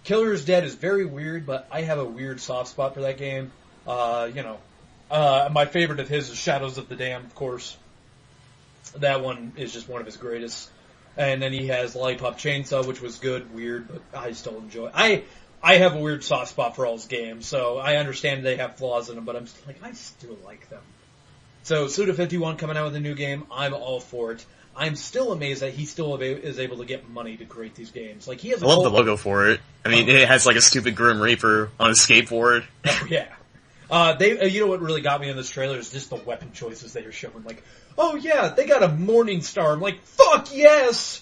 Killer is Dead is very weird, but I have a weird soft spot for that game. My favorite of his is Shadows of the Damned, of course. That one is just one of his greatest. And then he has Lollipop Chainsaw, which was good, weird, but I still enjoy it. I have a weird soft spot for all his games, so I understand they have flaws in them, but I'm just like, I still like them. So Suda 51 coming out with a new game, I'm all for it. I'm still amazed that he still is able to get money to create these games. Like he has. I love the logo for it. I mean, it has like a stupid Grim Reaper on a skateboard. Oh yeah. You know what really got me in this trailer is just the weapon choices they are showing. Like, oh yeah, they got a Morning Star. I'm like, fuck yes!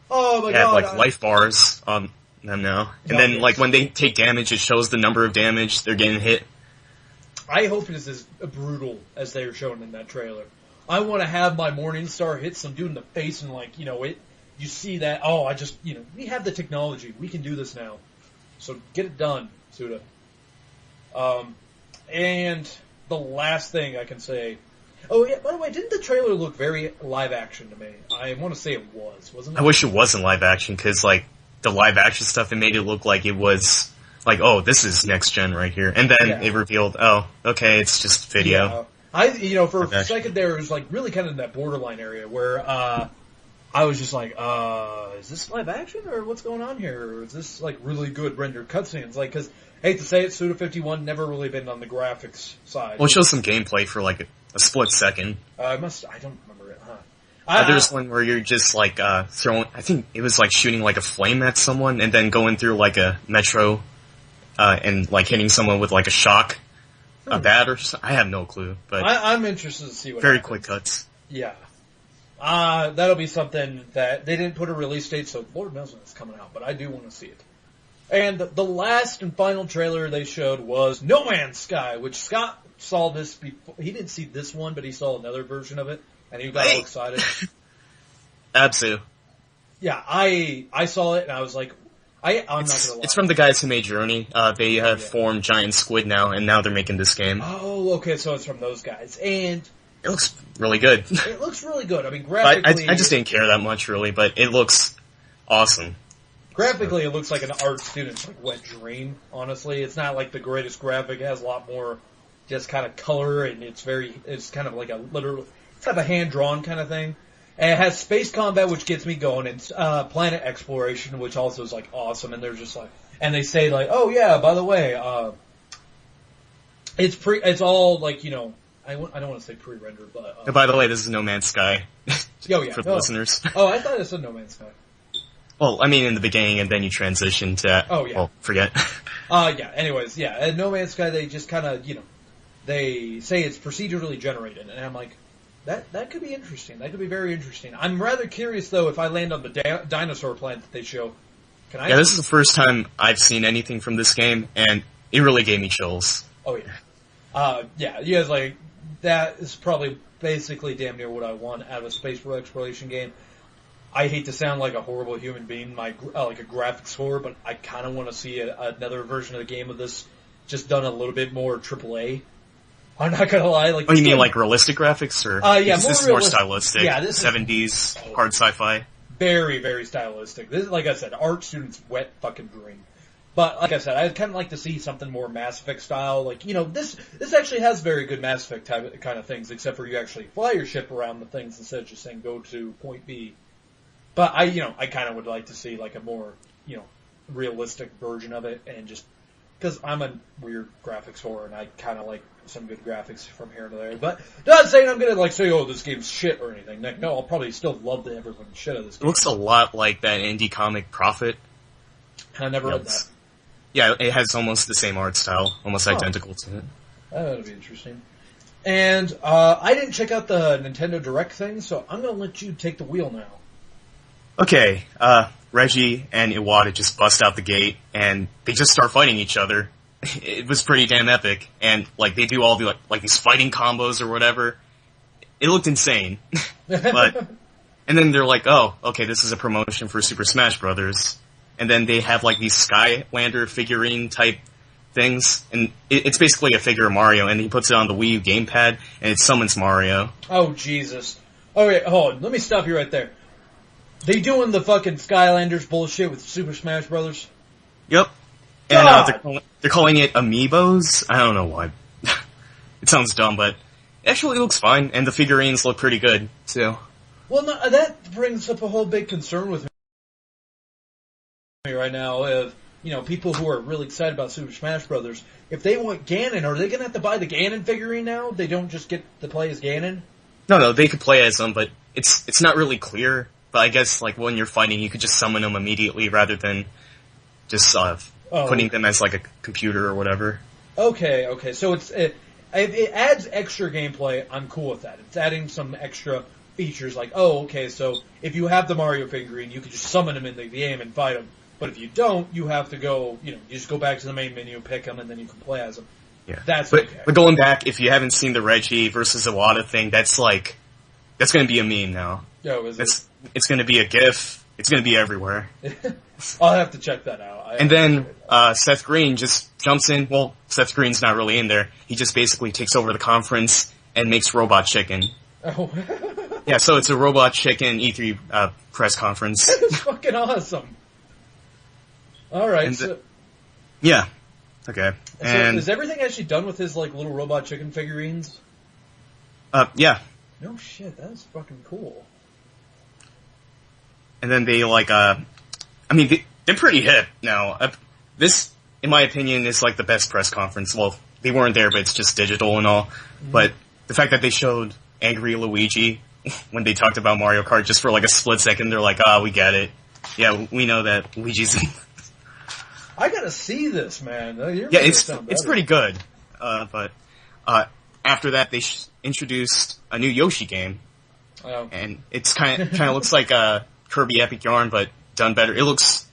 Oh my god. Like life bars on them now. And then like when they take damage, it shows the number of damage they're getting hit. I hope it is as brutal as they are showing in that trailer. I want to have my Morning Star hit some dude in the face and like, you see that, we have the technology. We can do this now. So get it done, Suda. And the last thing I can say... Oh, yeah, by the way, didn't the trailer look very live action to me? I want to say it wasn't it? I wish it wasn't live action, because, like, the live action stuff, it made it look like it was, like, oh, this is next gen right here. And then it revealed, oh, okay, it's just video. Yeah. For a second there, it was, like, really kind of in that borderline area where, I was just like, is this live action, or what's going on here? Or is this, like, really good rendered cutscenes? Like, because... hate to say it, Suda 51 never really been on the graphics side. Well, it shows some gameplay for like a split second. I don't remember it, huh? There's one where you're just like throwing. I think it was like shooting like a flame at someone, and then going through like a metro, and like hitting someone with like a shock, a bat or something. I have no clue, but I'm interested to see what. Very happens. Quick cuts. Yeah. That'll be something that they didn't put a release date, so Lord knows when it's coming out. But I do want to see it. And the last and final trailer they showed was No Man's Sky, which Scott saw this before. He didn't see this one, but he saw another version of it, and he got all excited. Absu. Yeah, I saw it, and I was like, I'm not going to lie. It's from the guys who made Journey. They have formed Giant Squid now, and now they're making this game. Oh, okay, so it's from those guys. And it looks really good. It looks really good. I mean, graphically... I just didn't care that much, really, but it looks awesome. Graphically, it looks like an art student's like wet dream, honestly. It's not like the greatest graphic. It has a lot more just kind of color, and it's kind of like it's kind of a hand-drawn kind of thing. And it has space combat, which gets me going, and planet exploration, which also is like awesome. And they're just like, and they say like, oh yeah, by the way, it's all like, I don't want to say pre-rendered, but by the way, this is No Man's Sky. Oh yeah, for the listeners. Oh, I thought it said No Man's Sky. Well, I mean in the beginning, and then you transition to. Oh yeah. Well, forget. Yeah. Anyways, yeah, at No Man's Sky, they just kind of they say it's procedurally generated, and I'm like, that could be interesting. That could be very interesting. I'm rather curious though if I land on the dinosaur planet that they show. Yeah, this is the first time I've seen anything from this game, and it really gave me chills. Oh yeah. Yeah, you guys like that is probably basically damn near what I want out of a space exploration game. I hate to sound like a horrible human being, like a graphics whore, but I kind of want to see another version of the game of this, just done a little bit more AAA. I'm not gonna lie. Like, oh, you mean like realistic graphics, or yeah, this is more stylistic? Yeah, this 70s hard sci-fi. Very, very stylistic. This is, like I said, art students' wet fucking dream. But like I said, I'd kind of like to see something more Mass Effect style. Like, this actually has very good Mass Effect kind of things, except for you actually fly your ship around the things instead of just saying go to point B. But I kind of would like to see like a more, realistic version of it, and just because I'm a weird graphics whore and I kind of like some good graphics from here to there. But not saying I'm gonna like say, oh, this game's shit or anything. Like, no, I'll probably still love the ever fucking shit of this game. It looks a lot like that indie comic Prophet. I never read that. Yeah, it has almost the same art style, almost identical to it. That would be interesting. And I didn't check out the Nintendo Direct thing, so I'm going to let you take the wheel now. Okay, Reggie and Iwata just bust out the gate, and they just start fighting each other. It was pretty damn epic, and like they do all the like these fighting combos or whatever. It looked insane, but and then they're like, oh, okay, this is a promotion for Super Smash Brothers. And then they have like these Skylander figurine type things, and it's basically a figure of Mario, and he puts it on the Wii U gamepad, and it summons Mario. Oh, Jesus. Oh, wait, hold on. Let me stop you right there. They doing the fucking Skylanders bullshit with Super Smash Brothers? Yep. And they're calling it Amiibos? I don't know why. It sounds dumb, but it actually looks fine, and the figurines look pretty good, too. Well, no, that brings up a whole big concern with me right now of, people who are really excited about Super Smash Brothers. If they want Ganon, are they going to have to buy the Ganon figurine now? They don't just get to play as Ganon? No, they could play as them, but it's not really clear. But I guess, like, when you're fighting, you could just summon them immediately rather than just putting them as, like, a computer or whatever. Okay, so it adds extra gameplay. I'm cool with that. It's adding some extra features like, so if you have the Mario figurine, you can just summon him in the game and fight him. But if you don't, you have to go, you just go back to the main menu, pick them, and then you can play as them. Yeah. That's okay. But going back, if you haven't seen the Reggie versus Iwata thing, that's going to be a meme now. Oh, is it? It's going to be a GIF. It's going to be everywhere. I'll have to check that out. And then Seth Green just jumps in. Well, Seth Green's not really in there. He just basically takes over the conference and makes Robot Chicken. Oh. Yeah, so it's a Robot Chicken E3 press conference. That is fucking awesome. All right. Yeah. Okay. So is everything actually done with his like little Robot Chicken figurines? Yeah. No shit. That is fucking cool. And then they they're pretty hip now. This, in my opinion, is like the best press conference. Well, they weren't there, but it's just digital and all. Mm-hmm. But the fact that they showed Angry Luigi when they talked about Mario Kart just for like a split second, they're like, we get it. Yeah, we know that Luigi's I gotta see this, man. It's pretty good. But after that, they introduced a new Yoshi game. Oh. And it's kind of looks like a Kirby Epic Yarn, but done better. It looks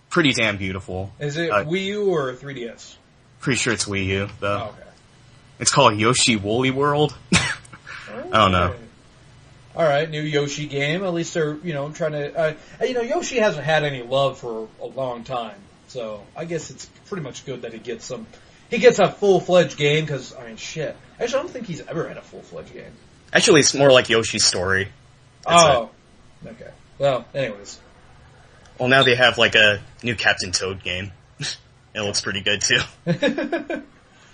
pretty damn beautiful. Is it Wii U or 3DS? Pretty sure it's Wii U, though. Oh, okay. It's called Yoshi Woolly World. I don't know. Alright, new Yoshi game. At least they're, trying to... Yoshi hasn't had any love for a long time. So, I guess it's pretty much good that he gets a full-fledged game, because, shit. Actually, I don't think he's ever had a full-fledged game. Actually, it's more like Yoshi's Story. Okay. Well, anyways. Well, now they have, like, a new Captain Toad game. It looks pretty good, too.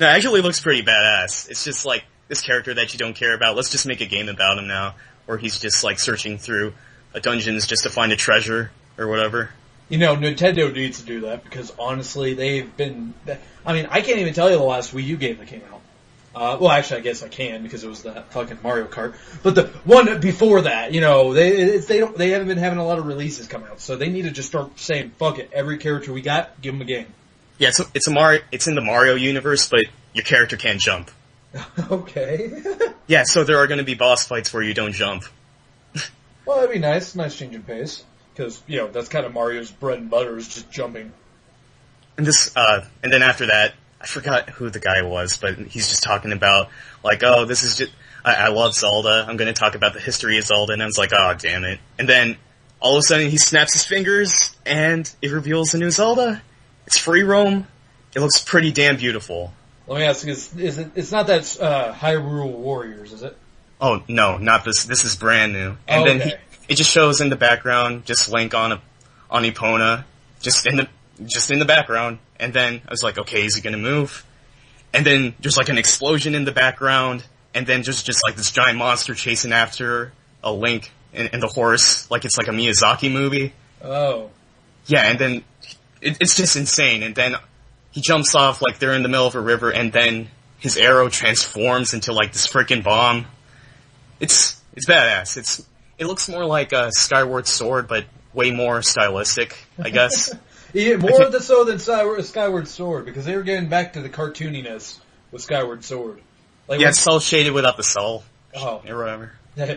No, it actually looks pretty badass. It's just like this character that you don't care about. Let's just make a game about him now, where he's just like searching through dungeons just to find a treasure or whatever. You know, Nintendo needs to do that because honestly, they've been. I mean, I can't even tell you the last Wii U game that came out. Well, actually, I guess I can because it was that fucking Mario Kart. But the one before that, you know, they haven't been having a lot of releases come out, so they need to just start saying, "Fuck it, every character we got, give them a game." Yeah, it's in the Mario universe, but your character can't jump. Okay. Yeah, so there are going to be boss fights where you don't jump. Well, that'd be nice change in pace because you know that's kind of Mario's bread and butter is just jumping. And and then after that. I forgot who the guy was, but he's just talking about, like, oh, this is just, I love Zelda, I'm gonna talk about the history of Zelda, and I was like, oh, damn it. And then, all of a sudden, he snaps his fingers, and it reveals a new Zelda. It's free roam. It looks pretty damn beautiful. Let me ask you, it's not that Hyrule Warriors, is it? Oh, no, not this. This is brand new. And then it just shows in the background, just Link on Epona, just in the background. And then I was like, okay, is he gonna move? And then there's like an explosion in the background, and then just like this giant monster chasing after a Link and the horse, like it's like a Miyazaki movie. Oh. Yeah, and then it's just insane. And then he jumps off like they're in the middle of a river, and then his arrow transforms into like this freaking bomb. It's badass. It looks more like a Skyward Sword, but way more stylistic, I guess. Yeah, more so than Skyward Sword, because they were getting back to the cartooniness with Skyward Sword. Like, yeah, it's cel-shaded without the soul. Oh. Or whatever. Yeah,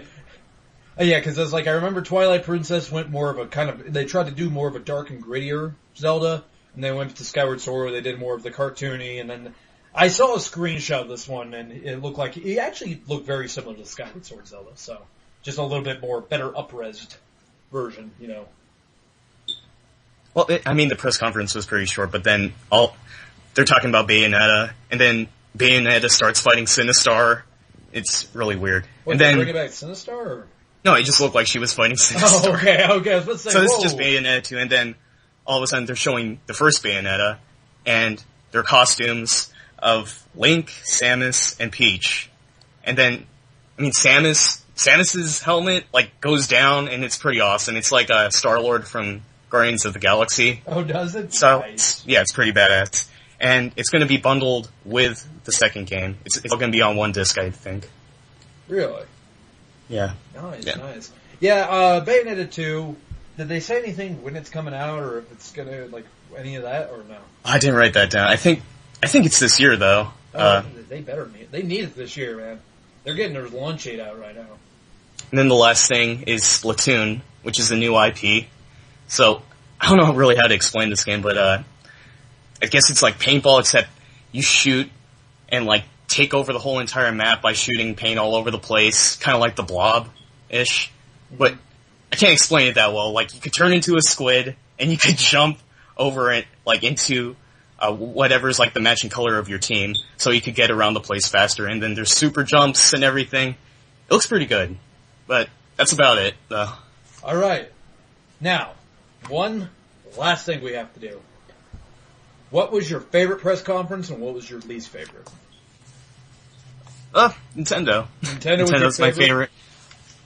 because I was like, I remember Twilight Princess went more of a kind of, they tried to do more of a dark and grittier Zelda, and they went to Skyward Sword where they did more of the cartoony, and then I saw a screenshot of this one, and it looked like, it actually looked very similar to the Skyward Sword Zelda, so just a little bit more, better up-resed version, you know. Well, the press conference was pretty short, but then they're talking about Bayonetta, and then Bayonetta starts fighting Sinistar. It's really weird. What, and then bring it back Sinistar? Or? No, it just looked like she was fighting Sinistar. Oh, okay. I was about to say, so this is just Bayonetta 2, and then all of a sudden they're showing the first Bayonetta, and their costumes of Link, Samus, and Peach. And then, Samus's helmet, like, goes down, and it's pretty awesome. It's like a Star-Lord from Guardians of the Galaxy. Oh, does it? So, nice. Yeah, it's pretty badass. And it's going to be bundled with the second game. It's all going to be on one disc, I think. Really? Yeah. Nice. Yeah, Bayonetta 2, did they say anything when it's coming out, or if it's going to, like, any of that, or no? I didn't write that down. I think it's this year, though. They need it this year, man. They're getting their launch date out right now. And then the last thing is Splatoon, which is a new IP. So, I don't know really how to explain this game, but I guess it's like paintball, except you shoot and like take over the whole entire map by shooting paint all over the place, kind of like the Blob-ish. But I can't explain it that well. Like, you could turn into a squid, and you could jump over it, like, into whatever's like the matching color of your team, so you could get around the place faster. And then there's super jumps and everything. It looks pretty good, but that's about it, though. All right. Now, one last thing we have to do. What was your favorite press conference, and what was your least favorite? Nintendo. Nintendo's my favorite.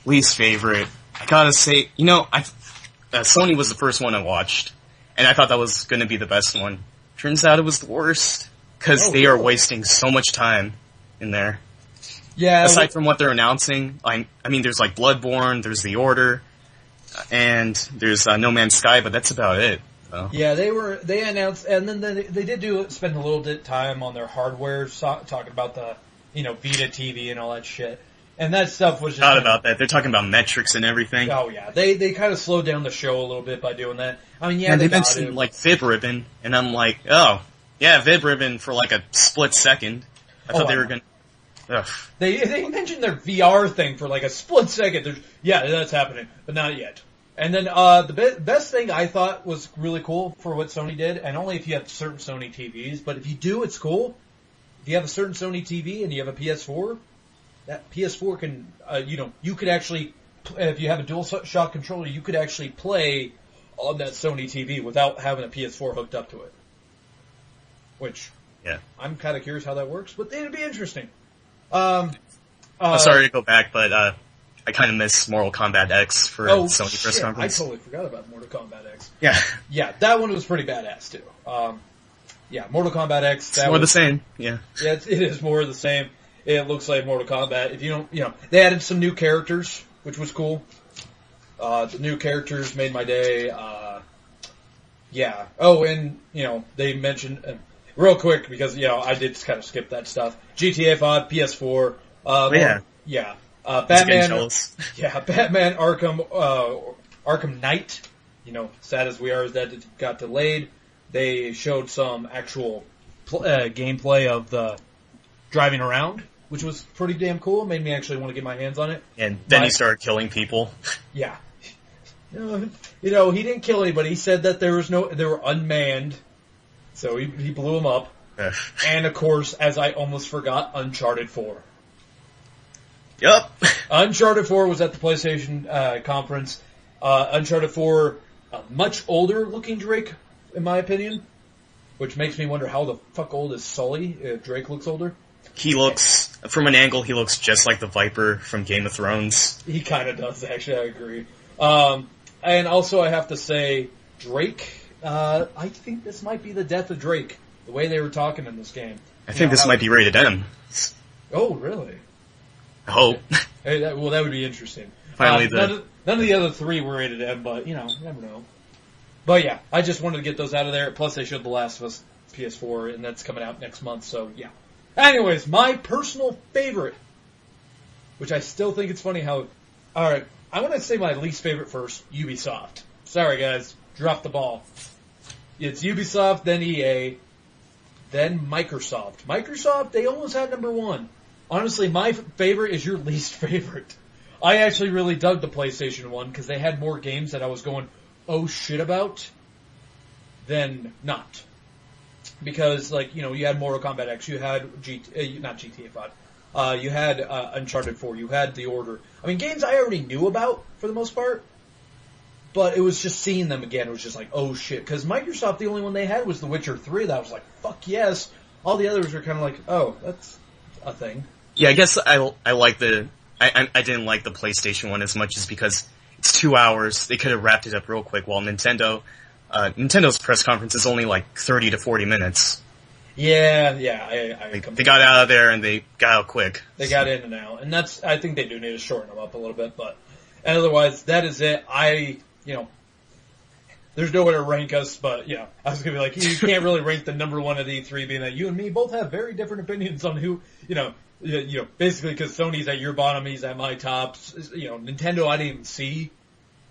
Least favorite. I gotta say, Sony was the first one I watched, and I thought that was gonna be the best one. Turns out it was the worst, because they are wasting so much time in there. Yeah. Aside from what they're announcing, there's like Bloodborne, there's The Order, and there's No Man's Sky, but that's about it. So. Yeah, they announced, and then they did spend a little bit of time on their hardware, talking about the, Vita TV and all that shit. And that stuff was just... Not about that. They're talking about metrics and everything. Oh, yeah. They kind of slowed down the show a little bit by doing that. And they mentioned, like, Vib Ribbon, and I'm like, oh, yeah, Vib Ribbon for, like, a split second. I thought they were going to... They mentioned their VR thing for, like, a split second. Yeah, that's happening, but not yet. And then the best thing I thought was really cool for what Sony did, and only if you have certain Sony TVs, but if you do, it's cool. If you have a certain Sony TV and you have a PS4... That PS4 can, you could actually, if you have a DualShock controller, you could actually play on that Sony TV without having a PS4 hooked up to it. Which, Yeah. I'm kind of curious how that works, but it'd be interesting. Sorry to go back, but I kind of miss Mortal Kombat X for Sony press conference. I totally forgot about Mortal Kombat X. Yeah. Yeah, that one was pretty badass, too. Yeah, Mortal Kombat X. It's more the same, yeah. Yeah, it is more the same. It looks like Mortal Kombat. If you don't, they added some new characters, which was cool. The new characters made my day. Yeah. Oh, and, they mentioned, real quick, because, I did kind of skip that stuff. GTA 5, PS4. Yeah. Yeah. Batman. Yeah, Batman Arkham Knight. Sad as we are that it got delayed. They showed some actual gameplay of the driving around, which was pretty damn cool. Made me actually want to get my hands on it. And then he started killing people. Yeah. He didn't kill anybody. He said that they were unmanned, so he blew them up. And of course, as I almost forgot, Uncharted 4. Yep. Uncharted 4 was at the PlayStation conference. Uncharted 4, a much older looking Drake, in my opinion, which makes me wonder how the fuck old is Sully if Drake looks older. He looks, from an angle, he looks just like the Viper from Game of Thrones. He kind of does, actually, I agree. And also I have to say, Drake, I think this might be the death of Drake, the way they were talking in this game. I think this might be rated M. Oh, really? I hope. Hey, that would be interesting. Finally, none of the other three were rated M, but, you never know. But yeah, I just wanted to get those out of there. Plus, they showed The Last of Us PS4, and that's coming out next month, so yeah. Anyways, my personal favorite, which I still think it's funny how... Alright, I want to say my least favorite first, Ubisoft. Sorry, guys. Dropped the ball. It's Ubisoft, then EA, then Microsoft. Microsoft, they almost had number one. Honestly, my favorite is your least favorite. I actually really dug the PlayStation 1 because they had more games that I was going, oh shit about, than not. Because, you had Mortal Kombat X, you had not GTA 5, you had Uncharted 4, you had The Order. I mean, games I already knew about, for the most part, but it was just seeing them again, it was just like, oh shit. Because Microsoft, the only one they had was The Witcher 3, that was like, fuck yes. All the others were kind of like, oh, that's a thing. Yeah, I guess I like I didn't like the PlayStation 1 as much as because it's 2 hours. They could have wrapped it up real quick, while Nintendo's press conference is only like 30 to 40 minutes. Yeah, they got out of there and they got out quick. They got in and out, and I think they do need to shorten them up a little bit, and otherwise, that is it. There's no way to rank us, but yeah, I was gonna be like, you can't really rank the number one at E3, being that you and me both have very different opinions on who, basically because Sony's at your bottom, he's at my top. Nintendo I didn't even see,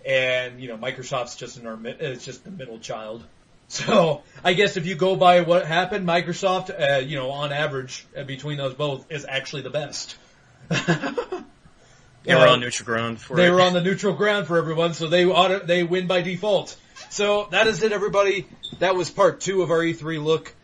and Microsoft's just it's just the middle child. So I guess if you go by what happened, Microsoft, on average between those both is actually the best. They were on neutral ground for They were on the neutral ground for everyone, so they win by default. So that is it, everybody. That was part 2 of our E3 look.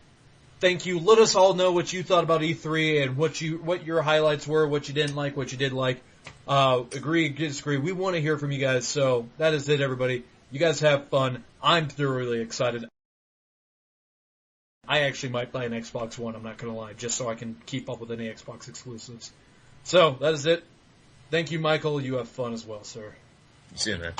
Thank you. Let us all know what you thought about E3 and what your highlights were, what you didn't like, what you did like. Agree, disagree. We want to hear from you guys. So that is it, everybody. You guys have fun. I'm thoroughly excited. I actually might buy an Xbox One, I'm not going to lie, just so I can keep up with any Xbox exclusives. So that is it. Thank you, Michael. You have fun as well, sir. See you, man.